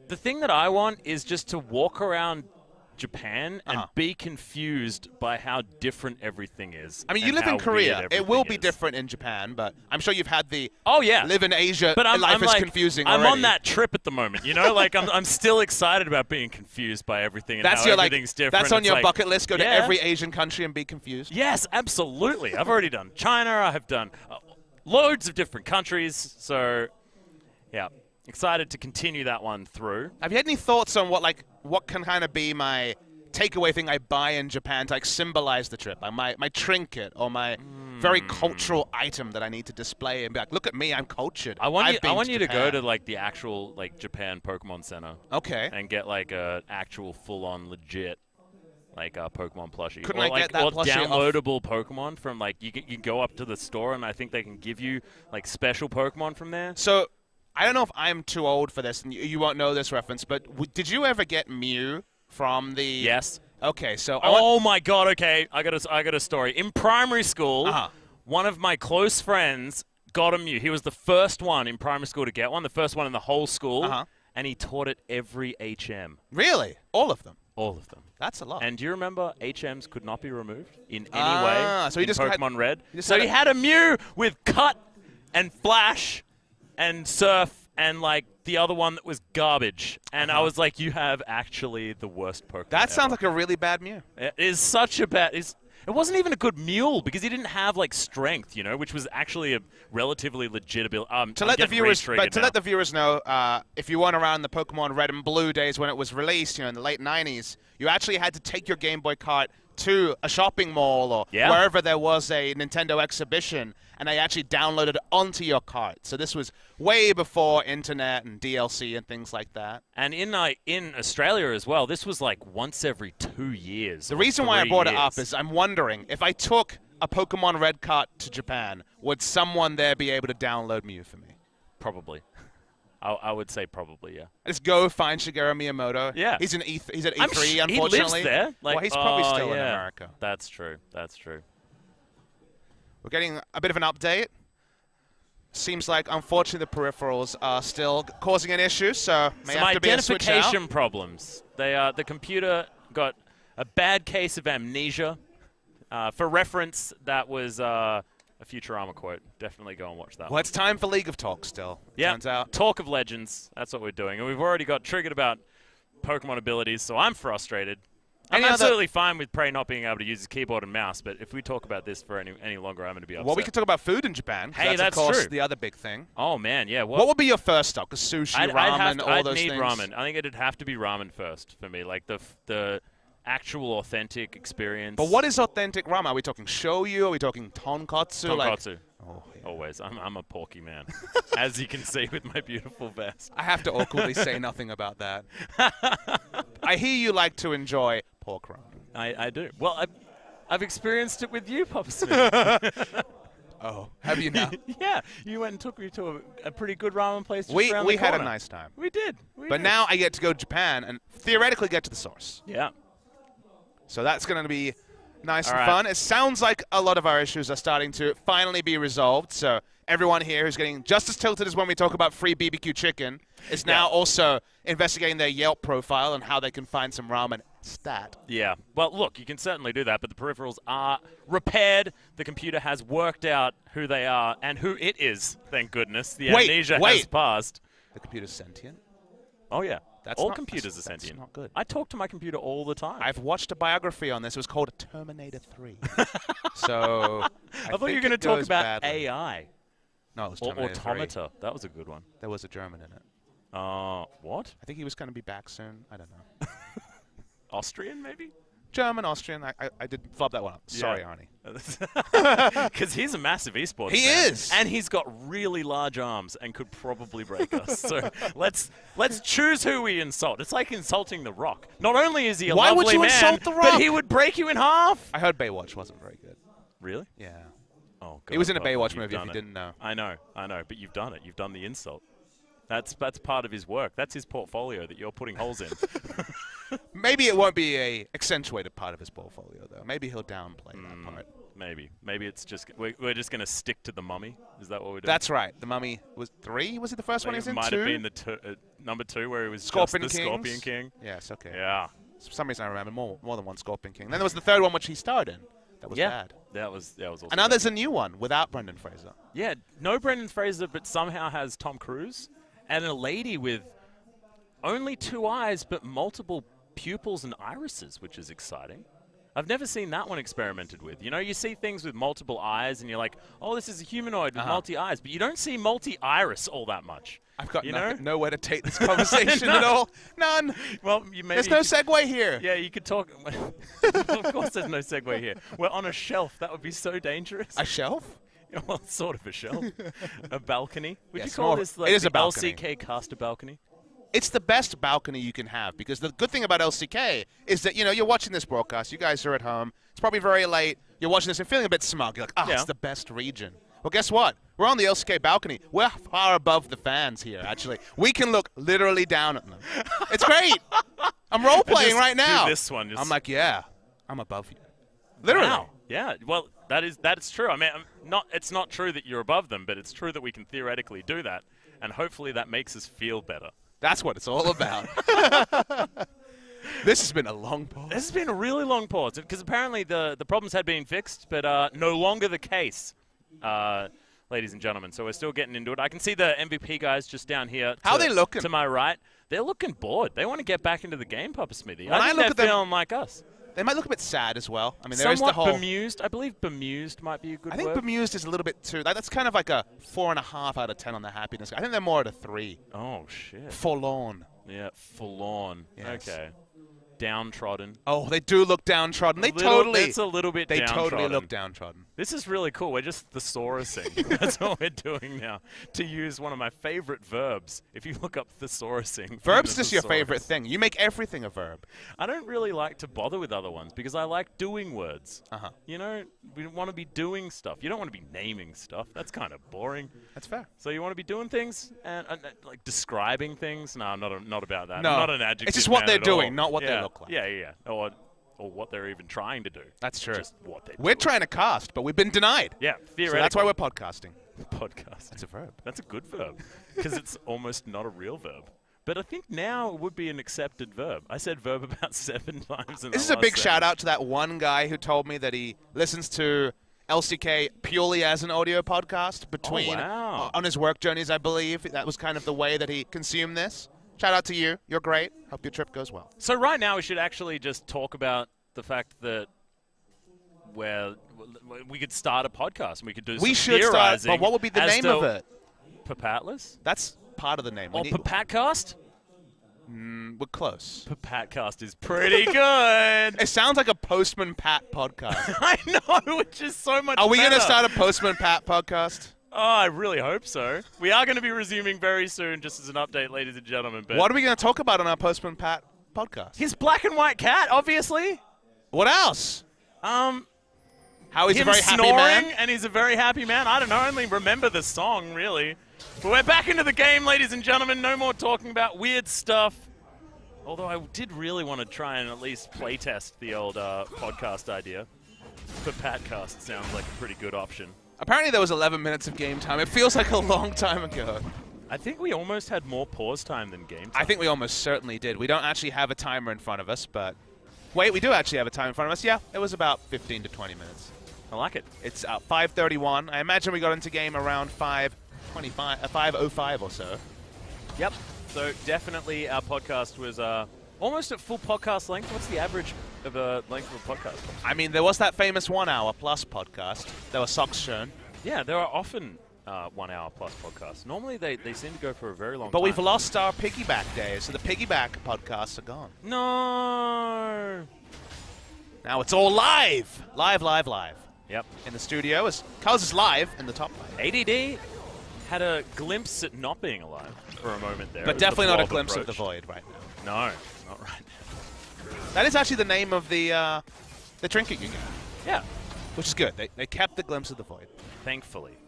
Speaker 2: The thing that I want is just to walk around Japan and be confused by how different everything is.
Speaker 1: I mean, you live in Korea. It will be different in Japan, but I'm sure you've had the live in Asia,
Speaker 2: but
Speaker 1: life is confusing
Speaker 2: I'm
Speaker 1: already.
Speaker 2: on that trip at the moment, like I'm still excited about being confused by everything and how everything's different.
Speaker 1: That's on your bucket list, go to every Asian country and be confused?
Speaker 2: Yes, absolutely. I've already done China. I have done loads of different countries, so yeah. Excited to continue that one through.
Speaker 1: Have you had any thoughts on what can kind of be my takeaway thing I buy in Japan to symbolize the trip? Like my trinket or my very cultural item that I need to display and be like, look at me, I'm cultured.
Speaker 2: I want you to go to the actual Japan Pokemon Center.
Speaker 1: Okay.
Speaker 2: And get a actual full-on legit Pokemon plushie.
Speaker 1: Couldn't I get that plushie
Speaker 2: downloadable Pokemon from you can go up to the store and I think they can give you special Pokemon from there.
Speaker 1: So I don't know if I'm too old for this, and you won't know this reference, but did you ever get Mew from the...
Speaker 2: Yes.
Speaker 1: Okay, so...
Speaker 2: Oh, my God, okay. I got a story. In primary school, one of my close friends got a Mew. He was the first one in primary school to get one, the first one in the whole school, and he taught it every HM.
Speaker 1: Really? All of them?
Speaker 2: All of them.
Speaker 1: That's a lot.
Speaker 2: And do you remember HMs could not be removed in any way
Speaker 1: so he just
Speaker 2: Pokemon Red? So he had a Mew with Cut and Flash and Surf and the other one that was garbage. And I was like, you have actually the worst Pokemon
Speaker 1: That sounds
Speaker 2: ever.
Speaker 1: like a really bad Mew.
Speaker 2: It is such a bad... It wasn't even a good mule because he didn't have strength, which was actually a relatively legit ability.
Speaker 1: To let the viewers know, if you weren't around the Pokemon Red and Blue days when it was released, in the late 90s, you actually had to take your Game Boy cart to a shopping mall or wherever there was a Nintendo exhibition, and they actually downloaded it onto your cart. So this was way before internet and DLC and things like that.
Speaker 2: And in Australia as well, this was once every 2 years.
Speaker 1: The reason why I brought it up is I'm wondering if I took a Pokemon Red cart to Japan, would someone there be able to download Mew for me?
Speaker 2: Probably. I would say probably, yeah.
Speaker 1: Just go find Shigeru Miyamoto.
Speaker 2: Yeah.
Speaker 1: He's at E3, unfortunately.
Speaker 2: He lives there.
Speaker 1: Well, he's probably still in America.
Speaker 2: That's true. That's true.
Speaker 1: We're getting a bit of an update. Seems like, unfortunately, the peripherals are still causing an issue, so may have to be a switch out.
Speaker 2: Identification problems. The computer got a bad case of amnesia. For reference, that was a a Futurama quote. Definitely go and watch that.
Speaker 1: Well, it's time for League of Talk still.
Speaker 2: Yeah,
Speaker 1: Turns out.
Speaker 2: Talk of Legends. That's what we're doing. And we've already got triggered about Pokemon abilities, so I'm frustrated. I'm absolutely fine with Prey not being able to use his keyboard and mouse, but if we talk about this for any longer, I'm going to be upset.
Speaker 1: Well, we could talk about food in Japan.
Speaker 2: Hey,
Speaker 1: that's of course
Speaker 2: true.
Speaker 1: the other big thing.
Speaker 2: Oh, man, yeah.
Speaker 1: What would be your first stop? Because sushi, ramen, all those things.
Speaker 2: I'd need ramen. I think it'd have to be ramen first for me, like the actual authentic experience.
Speaker 1: But what is authentic ramen? Are we talking shoyu? Are we talking tonkatsu?
Speaker 2: Tonkatsu.
Speaker 1: Oh, yeah.
Speaker 2: Always. I'm a porky man, as you can see with my beautiful vest.
Speaker 1: I have to awkwardly say nothing about that. I hear you like to enjoy pork ramen.
Speaker 2: I do. Well, I've experienced it with you, Papa Smith.
Speaker 1: Oh, have you now?
Speaker 2: Yeah, you went and took me to a pretty good ramen place. Just
Speaker 1: We
Speaker 2: around the
Speaker 1: had a
Speaker 2: corner.
Speaker 1: nice time.
Speaker 2: We did.
Speaker 1: But now I get to go to Japan and theoretically get to the source.
Speaker 2: Yeah.
Speaker 1: So that's going to be nice
Speaker 2: All
Speaker 1: and
Speaker 2: right.
Speaker 1: fun. It sounds like a lot of our issues are starting to finally be resolved. So everyone here who's getting just as tilted as when we talk about free BBQ chicken is now also investigating their Yelp profile and how they can find some ramen stat.
Speaker 2: Yeah. Well, look, you can certainly do that, but the peripherals are repaired. The computer has worked out who they are and who it is, thank goodness. The amnesia has passed.
Speaker 1: The computer's sentient?
Speaker 2: Oh, yeah.
Speaker 1: That's
Speaker 2: all
Speaker 1: not-
Speaker 2: computers are
Speaker 1: that's
Speaker 2: sentient.
Speaker 1: not good.
Speaker 2: I talk to my computer all the time.
Speaker 1: I've watched a biography on this. It was called Terminator 3. So
Speaker 2: I thought you were going to talk about AI.
Speaker 1: No, it was
Speaker 2: Or
Speaker 1: Terminator 3.
Speaker 2: Automata. That was a good one.
Speaker 1: There was a German in it.
Speaker 2: What?
Speaker 1: I think he was going to be back soon. I don't know.
Speaker 2: Austrian, maybe?
Speaker 1: German, Austrian. I did flub that one up. Sorry, Arnie.
Speaker 2: Because he's a massive esports
Speaker 1: He
Speaker 2: fan,
Speaker 1: is!
Speaker 2: and he's got really large arms and could probably break us. So let's choose who we insult. It's like insulting The Rock. Not only is he a
Speaker 1: Why would
Speaker 2: lovely
Speaker 1: you
Speaker 2: man,
Speaker 1: insult The
Speaker 2: but
Speaker 1: Rock?
Speaker 2: he would break you in half.
Speaker 1: I heard Baywatch wasn't very good.
Speaker 2: Really?
Speaker 1: Yeah.
Speaker 2: Oh, God.
Speaker 1: He was in a
Speaker 2: Papa,
Speaker 1: Baywatch
Speaker 2: you've
Speaker 1: movie if
Speaker 2: done
Speaker 1: you
Speaker 2: it.
Speaker 1: didn't know.
Speaker 2: I know, but you've done it. You've done the insult. That's part of his work. That's his portfolio that you're putting holes in.
Speaker 1: Maybe it won't be a accentuated part of his portfolio, though. Maybe he'll downplay that part.
Speaker 2: Maybe it's just we're just going to stick to The Mummy. Is that what we're doing?
Speaker 1: That's right. The Mummy was 3? Was it the first one he was
Speaker 2: It
Speaker 1: in?
Speaker 2: might
Speaker 1: 2?
Speaker 2: have been the number 2 where he was
Speaker 1: Scorpion
Speaker 2: just the
Speaker 1: Kings?
Speaker 2: Scorpion King.
Speaker 1: Yes, okay.
Speaker 2: Yeah.
Speaker 1: For some reason I remember more than one Scorpion King. Then there was the third one which he starred in. That was bad.
Speaker 2: That was also
Speaker 1: And now
Speaker 2: bad.
Speaker 1: there's a new one without Brendan Fraser.
Speaker 2: Yeah, no Brendan Fraser, but somehow has Tom Cruise and a lady with only 2 eyes but multiple pupils and irises, which is exciting. I've never seen that one experimented with. You know, you see things with multiple eyes and you're like, oh, this is a humanoid with multi-eyes, but you don't see multi-iris all that much.
Speaker 1: I've got
Speaker 2: You know?
Speaker 1: nowhere to take this conversation at all. None.
Speaker 2: Well,
Speaker 1: There's no segue here.
Speaker 2: Yeah, you could talk. Of course, there's no segue here. We're on a shelf. That would be so dangerous.
Speaker 1: A shelf?
Speaker 2: Well, sort of a shelf. A balcony. Would
Speaker 1: Yes,
Speaker 2: you call
Speaker 1: more-
Speaker 2: this like
Speaker 1: it is
Speaker 2: the
Speaker 1: a balcony.
Speaker 2: LCK caster balcony?
Speaker 1: It's the best balcony you can have because the good thing about LCK is that, you're watching this broadcast. You guys are at home. It's probably very late. You're watching this and feeling a bit smug. You're like,
Speaker 2: Yeah.
Speaker 1: it's the best region. Well, guess what? We're on the LCK balcony. We're far above the fans here, actually. We can look literally down at them. It's great. I'm role-playing
Speaker 2: Just
Speaker 1: right now.
Speaker 2: do this one. Just
Speaker 1: I'm like, yeah, I'm above you. Literally.
Speaker 2: Wow. Yeah. Well, that's true. I mean, it's not true that you're above them, but it's true that we can theoretically do that, and hopefully that makes us feel better.
Speaker 1: That's what it's all about. This has been a long pause.
Speaker 2: This has been a really long pause because apparently the problems had been fixed, but no longer the case, ladies and gentlemen. So we're still getting into it. I can see the MVP guys just down here.
Speaker 1: How are they looking?
Speaker 2: To my right. They're looking bored. They want to get back into the game, Papa Smithy.
Speaker 1: When I
Speaker 2: think
Speaker 1: look at
Speaker 2: they're
Speaker 1: them-
Speaker 2: feeling like us.
Speaker 1: They might look a bit sad as well. I mean, there is the
Speaker 2: Somewhat
Speaker 1: whole...
Speaker 2: bemused. I believe bemused might be a good
Speaker 1: I think
Speaker 2: word.
Speaker 1: bemused is a little bit too... That's kind of like a 4.5 out of 10 on the happiness. I think they're more at a 3.
Speaker 2: Oh, shit.
Speaker 1: Forlorn.
Speaker 2: Yeah, forlorn.
Speaker 1: Yes.
Speaker 2: Okay. Downtrodden.
Speaker 1: Oh, they do look downtrodden. They
Speaker 2: It's a little bit
Speaker 1: They
Speaker 2: downtrodden.
Speaker 1: totally look downtrodden.
Speaker 2: This is really cool. We're just thesaurusing. That's what we're doing now. To use one of my favorite verbs. If you look up thesaurusing.
Speaker 1: Verb's just your favorite thing. You make everything a verb.
Speaker 2: I don't really like to bother with other ones because I like doing words.
Speaker 1: Uh-huh.
Speaker 2: You know, we want to be doing stuff. You don't want to be naming stuff. That's kind of boring.
Speaker 1: That's fair.
Speaker 2: So you want to be doing things and like describing things? No, I'm not about that.
Speaker 1: No.
Speaker 2: I'm not an adjective.
Speaker 1: It's just what
Speaker 2: man
Speaker 1: they're
Speaker 2: at
Speaker 1: doing,
Speaker 2: all.
Speaker 1: not what they
Speaker 2: Yeah.
Speaker 1: look like.
Speaker 2: Yeah. Or what they're even trying to do.
Speaker 1: That's true.
Speaker 2: Just what they're
Speaker 1: We're
Speaker 2: doing.
Speaker 1: trying to cast, but we've been denied.
Speaker 2: Yeah,
Speaker 1: So
Speaker 2: theoretically.
Speaker 1: that's why we're podcasting.
Speaker 2: podcast.
Speaker 1: That's a verb.
Speaker 2: That's a good verb because it's almost not a real verb. But I think now it would be an accepted verb. I said verb about 7 times in
Speaker 1: This is
Speaker 2: the
Speaker 1: a big
Speaker 2: last
Speaker 1: shout
Speaker 2: sentence.
Speaker 1: out to that one guy who told me that he listens to LCK purely as an audio podcast between
Speaker 2: wow.
Speaker 1: on his work journeys, I believe. That was kind of the way that he consumed this. Shout out to you. You're great. Hope your trip goes well.
Speaker 2: So right now we should actually just talk about the fact that we could start a podcast and we could do some theorizing.
Speaker 1: But what would be the name of it?
Speaker 2: Papatlas?
Speaker 1: That's part of the name.
Speaker 2: Or Papatcast?
Speaker 1: We're close.
Speaker 2: Papatcast is pretty good.
Speaker 1: It sounds like a Postman Pat podcast.
Speaker 2: I know, which is so much
Speaker 1: Are we
Speaker 2: going
Speaker 1: to start a Postman Pat podcast?
Speaker 2: Oh, I really hope so. We are going to be resuming very soon, just as an update, ladies and gentlemen. But
Speaker 1: what are we going to talk about on our Postman Pat podcast?
Speaker 2: His black and white cat, obviously.
Speaker 1: What else? How he's a very happy
Speaker 2: snoring,
Speaker 1: man?
Speaker 2: And he's a very happy man. I don't know, I only remember the song, really. But we're back into the game, ladies and gentlemen. No more talking about weird stuff. Although I did really want to try and at least playtest the old podcast idea. Papatcast sounds like a pretty good option.
Speaker 1: Apparently there was 11 minutes of game time. It feels like a long time ago.
Speaker 2: I think we almost had more pause time than game time.
Speaker 1: I think we almost certainly did. We don't actually have a timer in front of us, but... Wait, we do actually have a timer in front of us. Yeah, it was about 15 to 20 minutes.
Speaker 2: I like it.
Speaker 1: It's 5:31. I imagine we got into game around 5:05 or so.
Speaker 2: Yep. So definitely our podcast was almost at full podcast length. What's the average of a length of a podcast?
Speaker 1: I mean, there was that famous 1 hour plus podcast. There were socks shown.
Speaker 2: Yeah, there are often 1 hour plus podcasts. Normally they seem to go for a very long time.
Speaker 1: But we've lost our piggyback days, so the piggyback podcasts are gone.
Speaker 2: No.
Speaker 1: Now it's all live. Live.
Speaker 2: Yep.
Speaker 1: In the studio. Cuz is live in the top lane.
Speaker 2: ADD had a glimpse at not being alive for a moment there.
Speaker 1: But definitely not a glimpse of the void right now.
Speaker 2: No, not right now.
Speaker 1: That is actually the name of the trinket you get.
Speaker 2: Yeah.
Speaker 1: Which is good. They kept the glimpse of the void.
Speaker 2: Thankfully.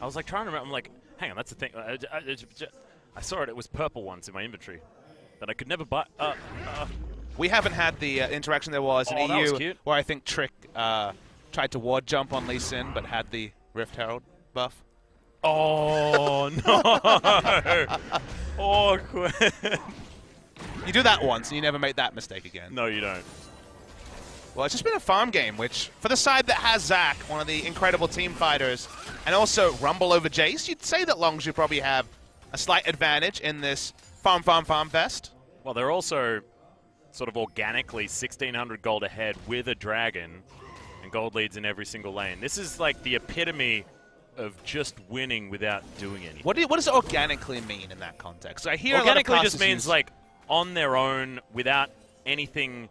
Speaker 2: I was like trying to remember. I'm like, hang on, that's the thing. I saw it. It was purple once in my inventory. That I could never buy.
Speaker 1: We haven't had the interaction there was in
Speaker 2: that was
Speaker 1: EU
Speaker 2: cute.
Speaker 1: where I think Trick tried to ward jump on Lee Sin but had the Rift Herald buff.
Speaker 2: Oh, no. Awkward.
Speaker 1: You do that once and you never make that mistake again.
Speaker 2: No, you don't.
Speaker 1: Well, it's just been a farm game, which, for the side that has Zac, one of the incredible team fighters, and also Rumble over Jace, you'd say that Longzhu probably have a slight advantage in this farm fest.
Speaker 2: Well, they're also sort of organically 1,600 gold ahead with a dragon, and gold leads in every single lane. This is like the epitome of just winning without doing anything.
Speaker 1: What does organically mean in that context? I hear
Speaker 2: organically just means like on their own without anything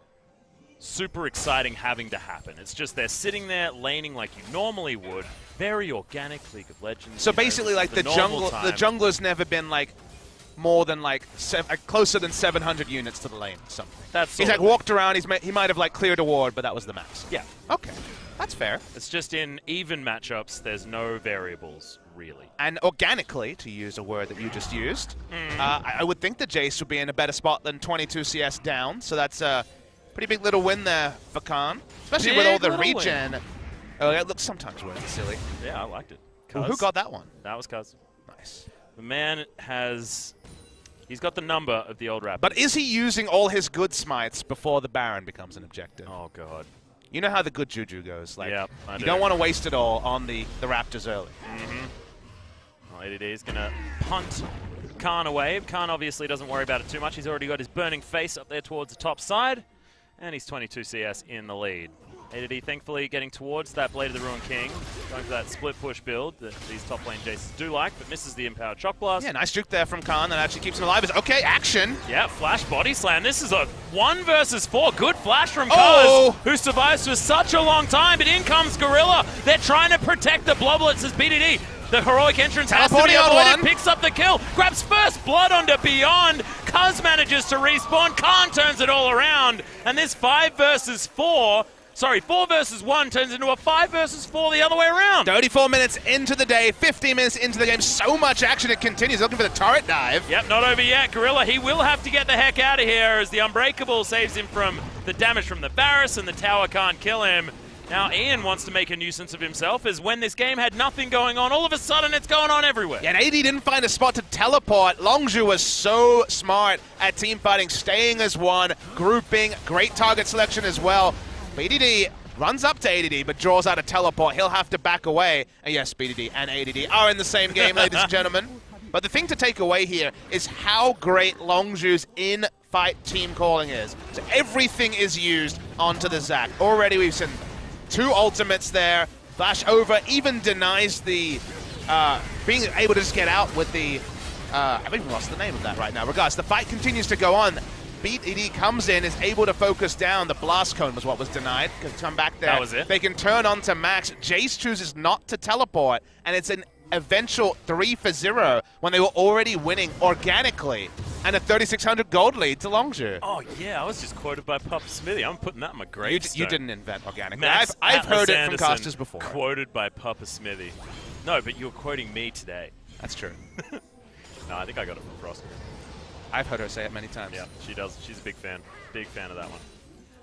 Speaker 2: super exciting having to happen. It's just they're sitting there laning like you normally would. Very organic League of Legends.
Speaker 1: So basically, like the jungler's never been like more than like closer than 700 units to the lane or something. He's like walked around. He might have like cleared a ward, but that was the max.
Speaker 2: Yeah.
Speaker 1: Okay, that's fair.
Speaker 2: It's just in even matchups, there's no variables really.
Speaker 1: And organically, to use a word that you just used, I would think that Jace would be in a better spot than 22 CS down. So that's a pretty big little win there for Khan, especially with all the regen. Win. Oh, it looks sometimes really silly.
Speaker 2: Yeah, I liked it.
Speaker 1: Who got that one?
Speaker 2: That was Kuz.
Speaker 1: Nice.
Speaker 2: The man he's got the number of the old Raptors.
Speaker 1: But is he using all his good smites before the Baron becomes an objective?
Speaker 2: Oh, God.
Speaker 1: You know how the good juju goes. Like,
Speaker 2: yep,
Speaker 1: you don't want to waste it all on the Raptors early.
Speaker 2: Well, ADD is going to punt Khan away. Khan obviously doesn't worry about it too much. He's already got his burning face up there towards the top side. And he's 22 CS in the lead. ADD thankfully getting towards that Blade of the Ruined King, going for that split push build that these top lane Jaces do like, but misses the Empowered Shock Blast.
Speaker 1: Yeah, nice juke there from Khan that actually keeps him alive. Okay, action!
Speaker 2: Yeah, flash body slam. This is a 1 versus 4. Good flash from Kuz, who survives for such a long time, but in comes Gorilla. They're trying to protect the Bloblets as BDD. The heroic entrance has to be avoided, picks up the kill, grabs first blood onto Beyond. Kuz manages to respawn, Khan turns it all around, and this 4 versus 1 turns into a 5 versus 4 the other way around.
Speaker 1: 34 minutes into the day, 15 minutes into the game, so much action it continues, looking for the turret dive.
Speaker 2: Yep, not over yet. Gorilla, he will have to get the heck out of here as the Unbreakable saves him from the damage from the Varus, and the tower can't kill him. Now Ian wants to make a nuisance of himself, as when this game had nothing going on, all of a sudden it's going on everywhere.
Speaker 1: Yeah, and AD didn't find a spot to teleport. Longzhu was so smart at team fighting, staying as one, grouping, great target selection as well. BDD runs up to ADD, but draws out a teleport. He'll have to back away. And yes, BDD and ADD are in the same game, ladies and gentlemen. But the thing to take away here is how great Longzhu's in-fight team calling is. So everything is used onto the Zac. Already we've seen 2 ultimates there. Flash over even denies the being able to just get out with the... I've even lost the name of that right now. Regardless, the fight continues to go on. BDD comes in, is able to focus down. The blast cone was what was denied. Can come back there.
Speaker 2: That was it.
Speaker 1: They can turn on to Max. Jace chooses not to teleport, and it's an eventual 3-0 when they were already winning organically, and a 3,600 gold lead to Longzhu.
Speaker 2: Oh yeah, I was just quoted by Papa Smithy. I'm putting that in my gravestone.
Speaker 1: You didn't invent organically.
Speaker 2: Max
Speaker 1: I've heard it from
Speaker 2: Anderson
Speaker 1: casters before.
Speaker 2: Quoted by Papa Smithy. No, but you're quoting me today.
Speaker 1: That's true.
Speaker 2: No, I think I got it from Frost.
Speaker 1: I've heard her say it many times.
Speaker 2: Yeah, she does. She's a big fan of that one.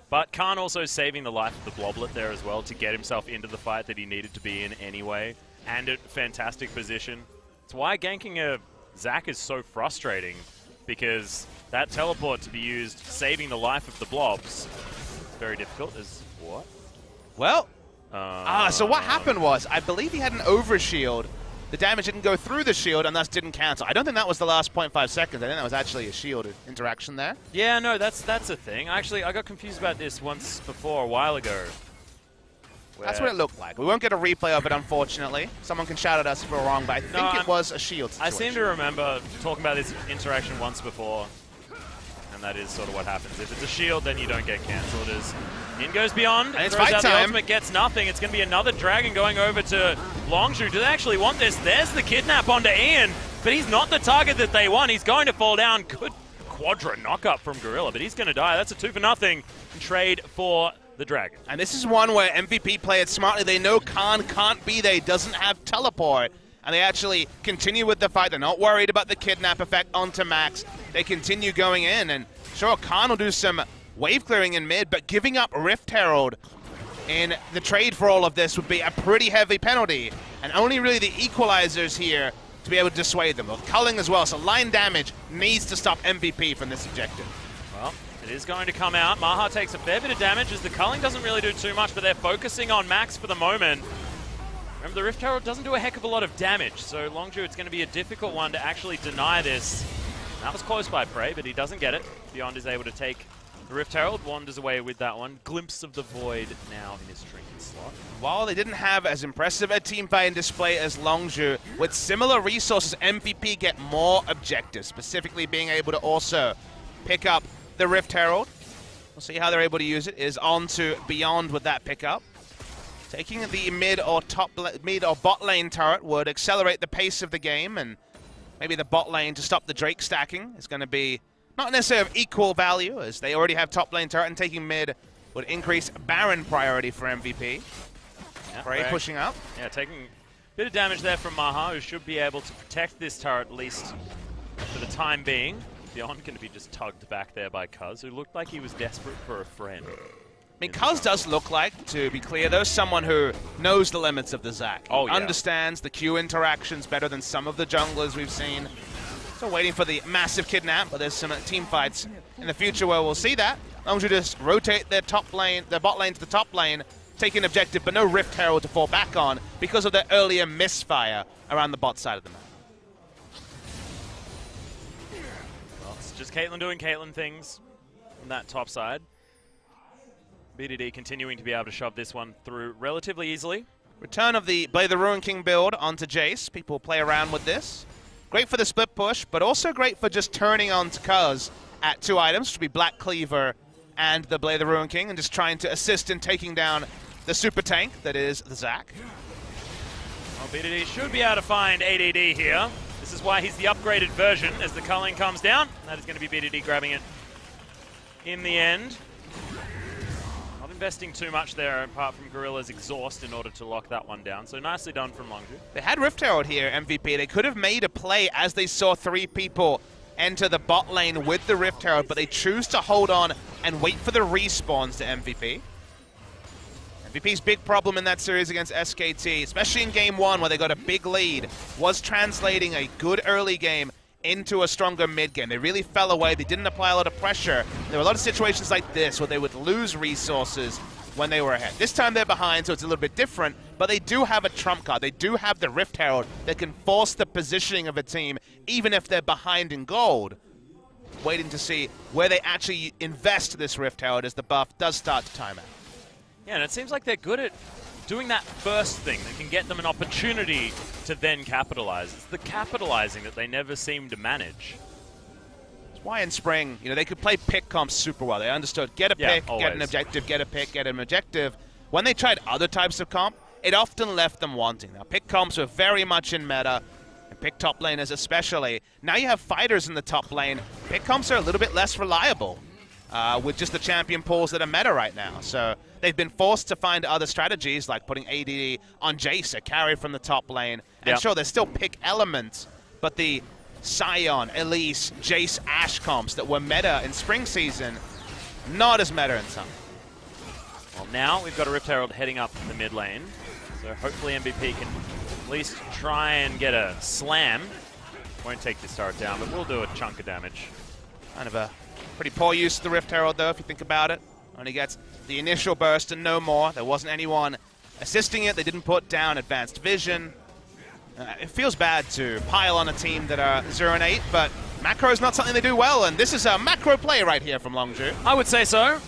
Speaker 2: But Khan also saving the life of the Bloblet there as well to get himself into the fight that he needed to be in anyway. And a fantastic position. It's why ganking a Zac is so frustrating, because that teleport to be used saving the life of the blobs is very difficult. Is what?
Speaker 1: Well, so what happened was, I believe he had an overshield. The damage didn't go through the shield and thus didn't cancel. I don't think that was the last 0.5 seconds. I think that was actually a shield interaction there.
Speaker 2: Yeah, no, that's a thing. Actually, I got confused about this once before, a while ago.
Speaker 1: That's what it looked like. We won't get a replay of it, unfortunately. Someone can shout at us if we're wrong, but I think it was a shield situation.
Speaker 2: I seem to remember talking about this interaction once before, and that is sort of what happens. If it's a shield, then you don't get cancelled. As in goes Beyond,
Speaker 1: and it's
Speaker 2: throws
Speaker 1: fight
Speaker 2: out
Speaker 1: time.
Speaker 2: The ultimate, gets nothing. It's going to be another Dragon going over to Longzhu. Do they actually want this? There's the kidnap onto Ian, but he's not the target that they want. He's going to fall down. Good quadra knockup from Gorilla, but he's going to die. That's a 2-0 trade for the Dragon.
Speaker 1: And this is one where MVP play it smartly. They know Khan can't be there. He doesn't have teleport. And they actually continue with the fight. They're not worried about the kidnap effect onto Max. They continue going in. And sure, Khan will do some wave clearing in mid, but giving up Rift Herald in the trade for all of this would be a pretty heavy penalty. And only really the equalizers here to be able to dissuade them. With culling as well, so line damage needs to stop MVP from this objective.
Speaker 2: Well, it is going to come out. Maha takes a fair bit of damage as the culling doesn't really do too much, but they're focusing on Max for the moment. Remember, the Rift Herald doesn't do a heck of a lot of damage, so Longzhu, it's going to be a difficult one to actually deny this. That was close by Prey, but he doesn't get it. Beyond is able to take the Rift Herald, wanders away with that one. Glimpse of the Void now in his trinket slot.
Speaker 1: While they didn't have as impressive a team fight and display as Longzhu, with similar resources, MVP get more objectives, specifically being able to also pick up the Rift Herald. We'll see how they're able to use it. Is on to Beyond with that pickup. Taking the mid or bot lane turret would accelerate the pace of the game, and maybe the bot lane to stop the Drake stacking is going to be not necessarily of equal value, as they already have top lane turret, and taking mid would increase Baron priority for MVP.
Speaker 2: Yeah,
Speaker 1: Prey pushing up.
Speaker 2: Yeah, taking a bit of damage there from Maha, who should be able to protect this turret at least for the time being. Beyond going to be just tugged back there by Cuz, who looked like he was desperate for a friend.
Speaker 1: I mean, Cuz does look like, to be clear, though, someone who knows the limits of the Zac.
Speaker 2: Oh, yeah.
Speaker 1: Understands the Q interactions better than some of the junglers we've seen. So waiting for the massive kidnap, but there's some team fights in the future where we'll see that. Longzhu just rotate their top lane, their bot lane to the top lane, take an objective, but no Rift Herald to fall back on because of their earlier misfire around the bot side of the map.
Speaker 2: Well, it's just Caitlyn doing Caitlyn things on that top side. BDD continuing to be able to shove this one through relatively easily.
Speaker 1: Return of the Blade the Ruin King build onto Jace. People play around with this. Great for the split push, but also great for just turning on to Cuz at 2 items, which would be Black Cleaver and the Blade the Ruin King, and just trying to assist in taking down the super tank that is the Zac.
Speaker 2: Well, BDD should be able to find ADD here. This is why he's the upgraded version as the culling comes down. That is going to be BDD grabbing it in the end. Not investing too much there apart from Gorilla's exhaust in order to lock that one down. So nicely done from Longzhu.
Speaker 1: They had Rift Herald here, MVP. They could have made a play as they saw 3 people enter the bot lane with the Rift Herald, but they choose to hold on and wait for the respawns to MVP. MVP's big problem in that series against SKT, especially in game 1 where they got a big lead, was translating a good early game into a stronger mid game. They really fell away. They didn't apply a lot of pressure. There were a lot of situations like this where they would lose resources when they were ahead. This time they're behind, so it's a little bit different, but they do have a trump card. They do have the Rift Herald that can force the positioning of a team, even if they're behind in gold. Waiting to see where they actually invest this Rift Herald as the buff does start to time out.
Speaker 2: Yeah, and it seems like they're good at doing that first thing that can get them an opportunity to then capitalize. It's the capitalizing that they never seem to manage.
Speaker 1: Why in spring, they could play pick comps super well. They understood get a pick,
Speaker 2: always.
Speaker 1: get an objective, get a pick, get an objective. When they tried other types of comp, it often left them wanting. Now, pick comps were very much in meta, and pick top laners especially. Now you have fighters in the top lane. Pick comps are a little bit less reliable with just the champion pools that are meta right now. So they've been forced to find other strategies like putting AD on Jace, a carry from the top lane. And sure, there's still pick elements, but the Sion, Elise, Jace, Ashe comps that were meta in spring season, not as meta in summer.
Speaker 2: Well, now we've got a Rift Herald heading up in the mid lane, so hopefully MVP can at least try and get a slam. Won't take this turret down, but we'll do a chunk of damage.
Speaker 1: Kind of a pretty poor use of the Rift Herald, though, if you think about it. Only gets the initial burst and no more. There wasn't anyone assisting it. They didn't put down advanced vision. It feels bad to pile on a team that are 0-8, but macro is not something they do well, and this is a macro play right here from Longzhu.
Speaker 2: I would say so.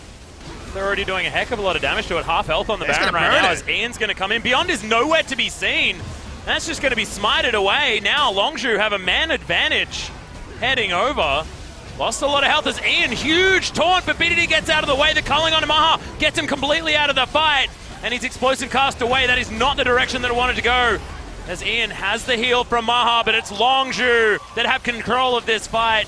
Speaker 2: They're already doing a heck of a lot of damage to it. Half health on the Baron right now as Ian's going to come in. Beyond is nowhere to be seen. That's just going to be smited away. Now Longzhu have a man advantage heading over. Lost a lot of health as Ian. Huge taunt, but BDD gets out of the way. The culling on Maha gets him completely out of the fight, and he's explosive cast away. That is not the direction that it wanted to go, as Ian has the heal from Maha, but it's Longzhu that have control of this fight.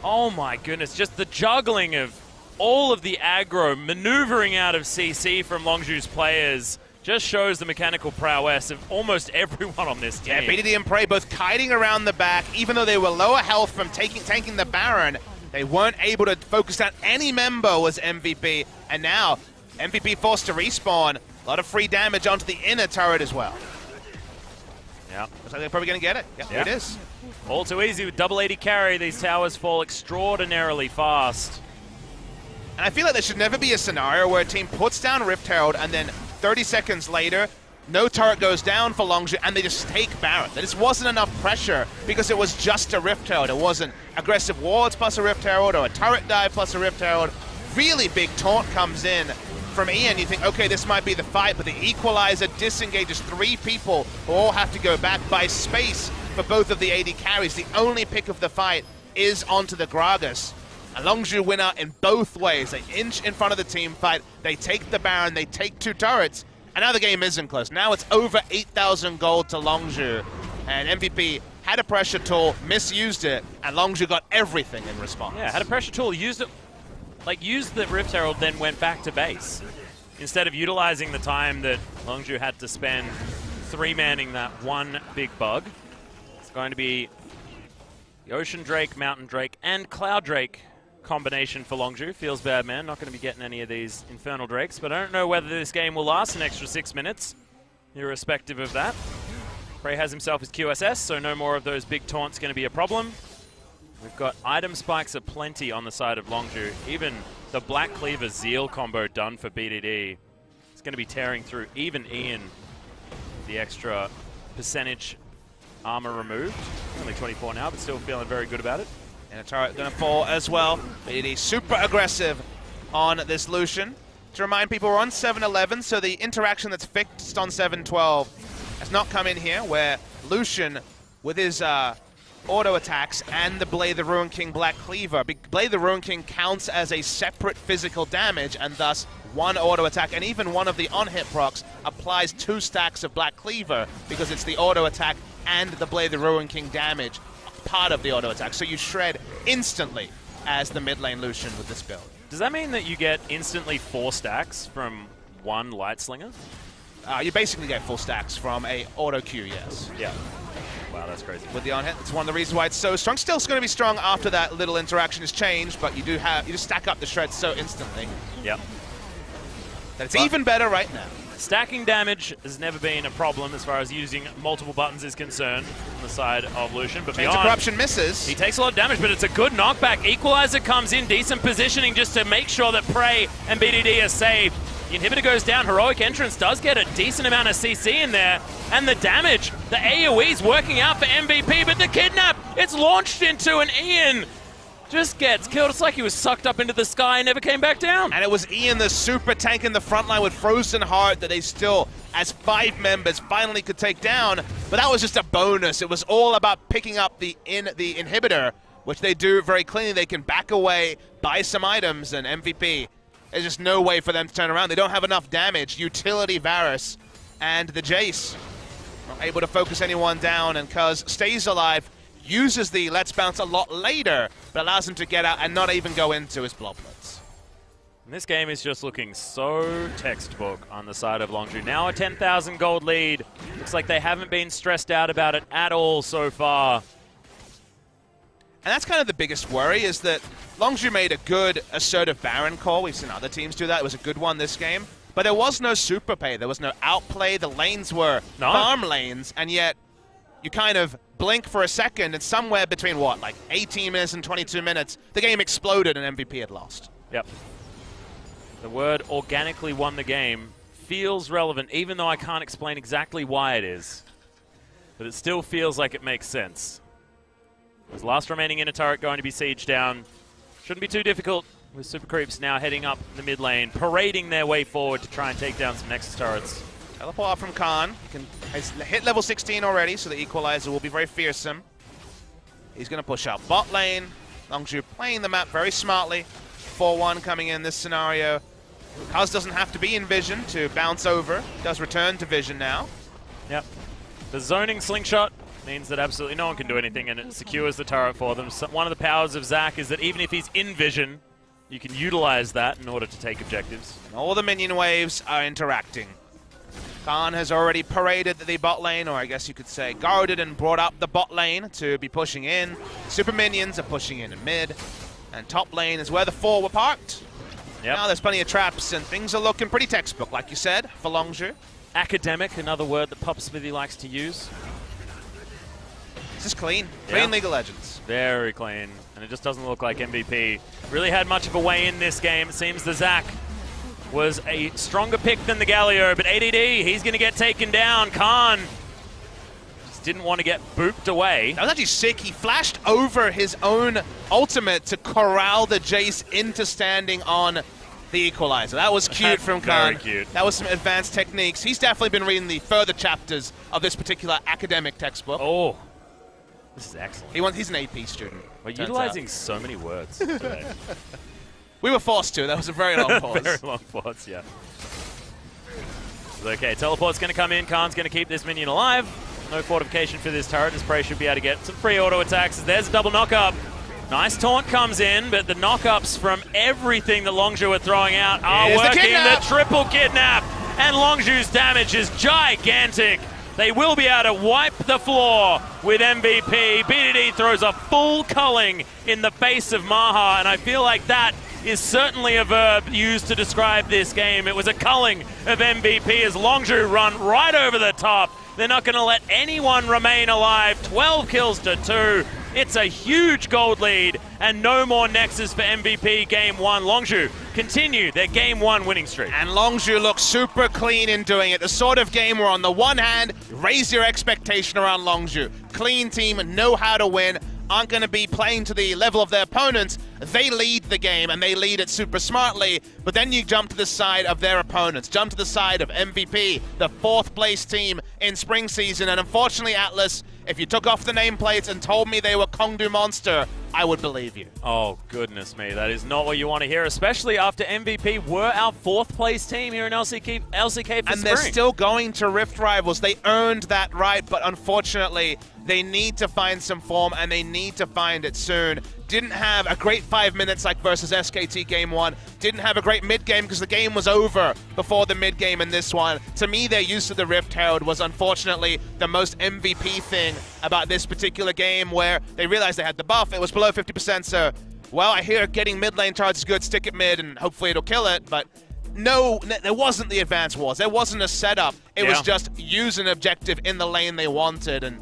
Speaker 2: Oh my goodness, just the juggling of all of the aggro, maneuvering out of CC from Longzhu's players just shows the mechanical prowess of almost everyone on this team.
Speaker 1: Yeah, BDD and Prey both kiting around the back. Even though they were lower health from tanking the Baron, they weren't able to focus down any member was MVP. And now, MVP forced to respawn. A lot of free damage onto the inner turret as well.
Speaker 2: Yeah.
Speaker 1: Looks like they're probably going to get it. Yep,
Speaker 2: yeah.
Speaker 1: It is.
Speaker 2: All too easy with double 80 carry. These towers fall extraordinarily fast.
Speaker 1: And I feel like there should never be a scenario where a team puts down Rift Herald and then 30 seconds later, no turret goes down for Longzhu and they just take Baron. There just wasn't enough pressure because it was just a Rift Herald. It wasn't aggressive wards plus a Rift Herald or a turret dive plus a Rift Herald. Really big taunt comes in from Ian. You think, okay, this might be the fight, but the equalizer disengages 3 people who all have to go back by space for both of the AD carries. The only pick of the fight is onto the Gragas. And Longzhu win out in both ways. They inch in front of the team fight, they take the Baron, they take 2 turrets, and now the game isn't close. Now it's over 8,000 gold to Longzhu, and MVP had a pressure tool, misused it, and Longzhu got everything in response.
Speaker 2: Yeah, had a pressure tool, used it, used the Rift Herald, then went back to base. Instead of utilizing the time that Longzhu had to spend 3-manning that one big bug. It's going to be the Ocean Drake, Mountain Drake, and Cloud Drake combination for Longzhu. Feels bad, man. Not going to be getting any of these Infernal Drakes, but I don't know whether this game will last an extra 6 minutes, irrespective of that. Prey has himself his QSS, so no more of those big taunts going to be a problem. We've got item spikes aplenty on the side of Longzhu. Even the Black Cleaver Zeal combo done for BDD. It's going to be tearing through even Ian. The extra percentage armor removed. Only 24 now, but still feeling very good about it.
Speaker 1: And a turret going to fall as well. BDD super aggressive on this Lucian. To remind people, we're on 7-11, so the interaction that's fixed on 7-12 has not come in here, where Lucian, with his auto attacks and the Blade the Ruin King Black Cleaver, Blade the Ruin King counts as a separate physical damage, and thus one auto attack, and even one of the on-hit procs applies 2 stacks of Black Cleaver because it's the auto attack and the Blade the Ruin King damage part of the auto attack. So you shred instantly as the mid lane Lucian with this build.
Speaker 2: Does that mean that you get instantly 4 stacks from one Light Slinger?
Speaker 1: You basically get full stacks from a auto Q, yes.
Speaker 2: Yeah. Wow, that's crazy.
Speaker 1: With the on-hit, it's one of the reasons why it's so strong. Still going to be strong after that little interaction is changed, but you just stack up the shreds so instantly.
Speaker 2: Yep.
Speaker 1: That it's even better right now.
Speaker 2: Stacking damage has never been a problem as far as using multiple buttons is concerned on the side of Lucian. But
Speaker 1: Chains of Corruption misses.
Speaker 2: He takes a lot of damage, but it's a good knockback. Equalizer comes in, decent positioning just to make sure that Prey and BDD are safe. The inhibitor goes down. Heroic Entrance does get a decent amount of CC in there. And the damage, the AoE's working out for MVP, but the kidnap, it's launched into an Ian. Just gets killed. It's like he was sucked up into the sky and never came back down.
Speaker 1: And it was Ian, the super tank in the front line with Frozen Heart that they still, as 5 members, finally could take down. But that was just a bonus. It was all about picking up the inhibitor, which they do very cleanly. They can back away, buy some items, and MVP, there's just no way for them to turn around. They don't have enough damage. Utility Varus and the Jace not able to focus anyone down, and Cuz stays alive, uses the Let's Bounce a lot later, but allows him to get out and not even go into his Bloodblitz.
Speaker 2: And this game is just looking so textbook on the side of Longzhu. Now a 10,000 gold lead. Looks like they haven't been stressed out about it at all so far.
Speaker 1: And that's kind of the biggest worry, is that Longzhu made a good assertive Baron call. We've seen other teams do that. It was a good one this game. But there was no super pay. There was no outplay. The lanes were farm lanes, and yet you kind of blink for a second, and somewhere between, what, like 18 minutes and 22 minutes, the game exploded and MVP had lost.
Speaker 2: Yep. The word organically won the game feels relevant, even though I can't explain exactly why it is. But it still feels like it makes sense. With last remaining inner turret going to be sieged down. Shouldn't be too difficult, with Super Creeps now heading up the mid lane, parading their way forward to try and take down some Nexus turrets.
Speaker 1: Teleport from Khan. He has hit level 16 already, so the Equalizer will be very fearsome. He's going to push out bot lane. Longzhu playing the map very smartly. 4-1 coming in this scenario. Kaz doesn't have to be in vision to bounce over. Does return to vision now.
Speaker 2: Yep. The zoning slingshot means that absolutely no one can do anything, and it secures the turret for them. So one of the powers of Zac is that even if he's in vision, you can utilize that in order to take objectives.
Speaker 1: And all the minion waves are interacting. Khan has already paraded the bot lane, or I guess you could say guarded and brought up the bot lane to be pushing in. Super minions are pushing in mid, and top lane is where the 4 were parked.
Speaker 2: Yep.
Speaker 1: Now there's plenty of traps, and things are looking pretty textbook, like you said, for Longzhu.
Speaker 2: Academic, another word that Pop Smithy likes to use.
Speaker 1: This is clean. Clean League of Legends.
Speaker 2: Very clean. And it just doesn't look like MVP really had much of a way in this game. It seems the Zac was a stronger pick than the Galio, but ADD, he's going to get taken down. Khan just didn't want to get booped away.
Speaker 1: That was actually sick. He flashed over his own ultimate to corral the Jace into standing on the Equalizer. That was cute from Khan.
Speaker 2: Very cute.
Speaker 1: That was some advanced techniques. He's definitely been reading the further chapters of this particular academic textbook.
Speaker 2: Oh, this is excellent.
Speaker 1: He's an AP student.
Speaker 2: We're utilizing so many words today.
Speaker 1: We were forced to. That was a very long pause.
Speaker 2: Very long pause, yeah. Okay, teleport's going to come in. Khan's going to keep this minion alive. No fortification for this turret. This Prey should be able to get some free auto attacks. There's a double knock-up. Nice taunt comes in, but the knock-ups from everything that Longzhu are throwing out are working. The triple kidnap, and Longzhu's damage is gigantic. They will be able to wipe the floor with MVP. BDD throws a full culling in the face of Maha, and I feel like that is certainly a verb used to describe this game. It was a culling of MVP as Longzhu run right over the top. They're not going to let anyone remain alive. 12 kills to 2. It's a huge gold lead, and no more Nexus for MVP Game 1. Longzhu continue their Game 1 winning streak.
Speaker 1: And Longzhu looks super clean in doing it. The sort of game where on the one hand, raise your expectation around Longzhu. Clean team, know how to win, aren't going to be playing to the level of their opponents. They lead the game, and they lead it super smartly, but then you jump to the side of their opponents, jump to the side of MVP, the 4th place team in spring season, and unfortunately, Atlas, if you took off the nameplates and told me they were Kongdu Monster, I would believe you.
Speaker 2: Oh, goodness me. That is not what you want to hear, especially after MVP were our 4th place team here in LCK for spring.
Speaker 1: And they're still going to Rift Rivals. They earned that right, but unfortunately, they need to find some form, and they need to find it soon. Didn't have a great 5 minutes like versus SKT Game 1. Didn't have a great mid-game because the game was over before the mid-game in this one. To me, their use of the Rift Herald was unfortunately the most MVP thing about this particular game, where they realized they had the buff. It was below 50%, so, well, I hear getting mid lane charge is good. Stick it mid, and hopefully it'll kill it, but no, there wasn't the advanced wars. There wasn't a setup. It was just use an objective in the lane they wanted, and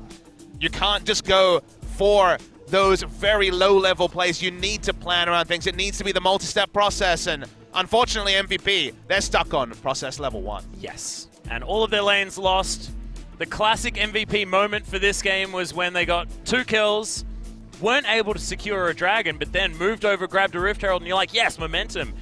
Speaker 1: you can't just go for those very low-level plays. You need to plan around things. It needs to be the multi-step process, and unfortunately, MVP, they're stuck on process level 1.
Speaker 2: Yes. And all of their lanes lost. The classic MVP moment for this game was when they got 2 kills, weren't able to secure a dragon, but then moved over, grabbed a Rift Herald, and you're like, yes, momentum.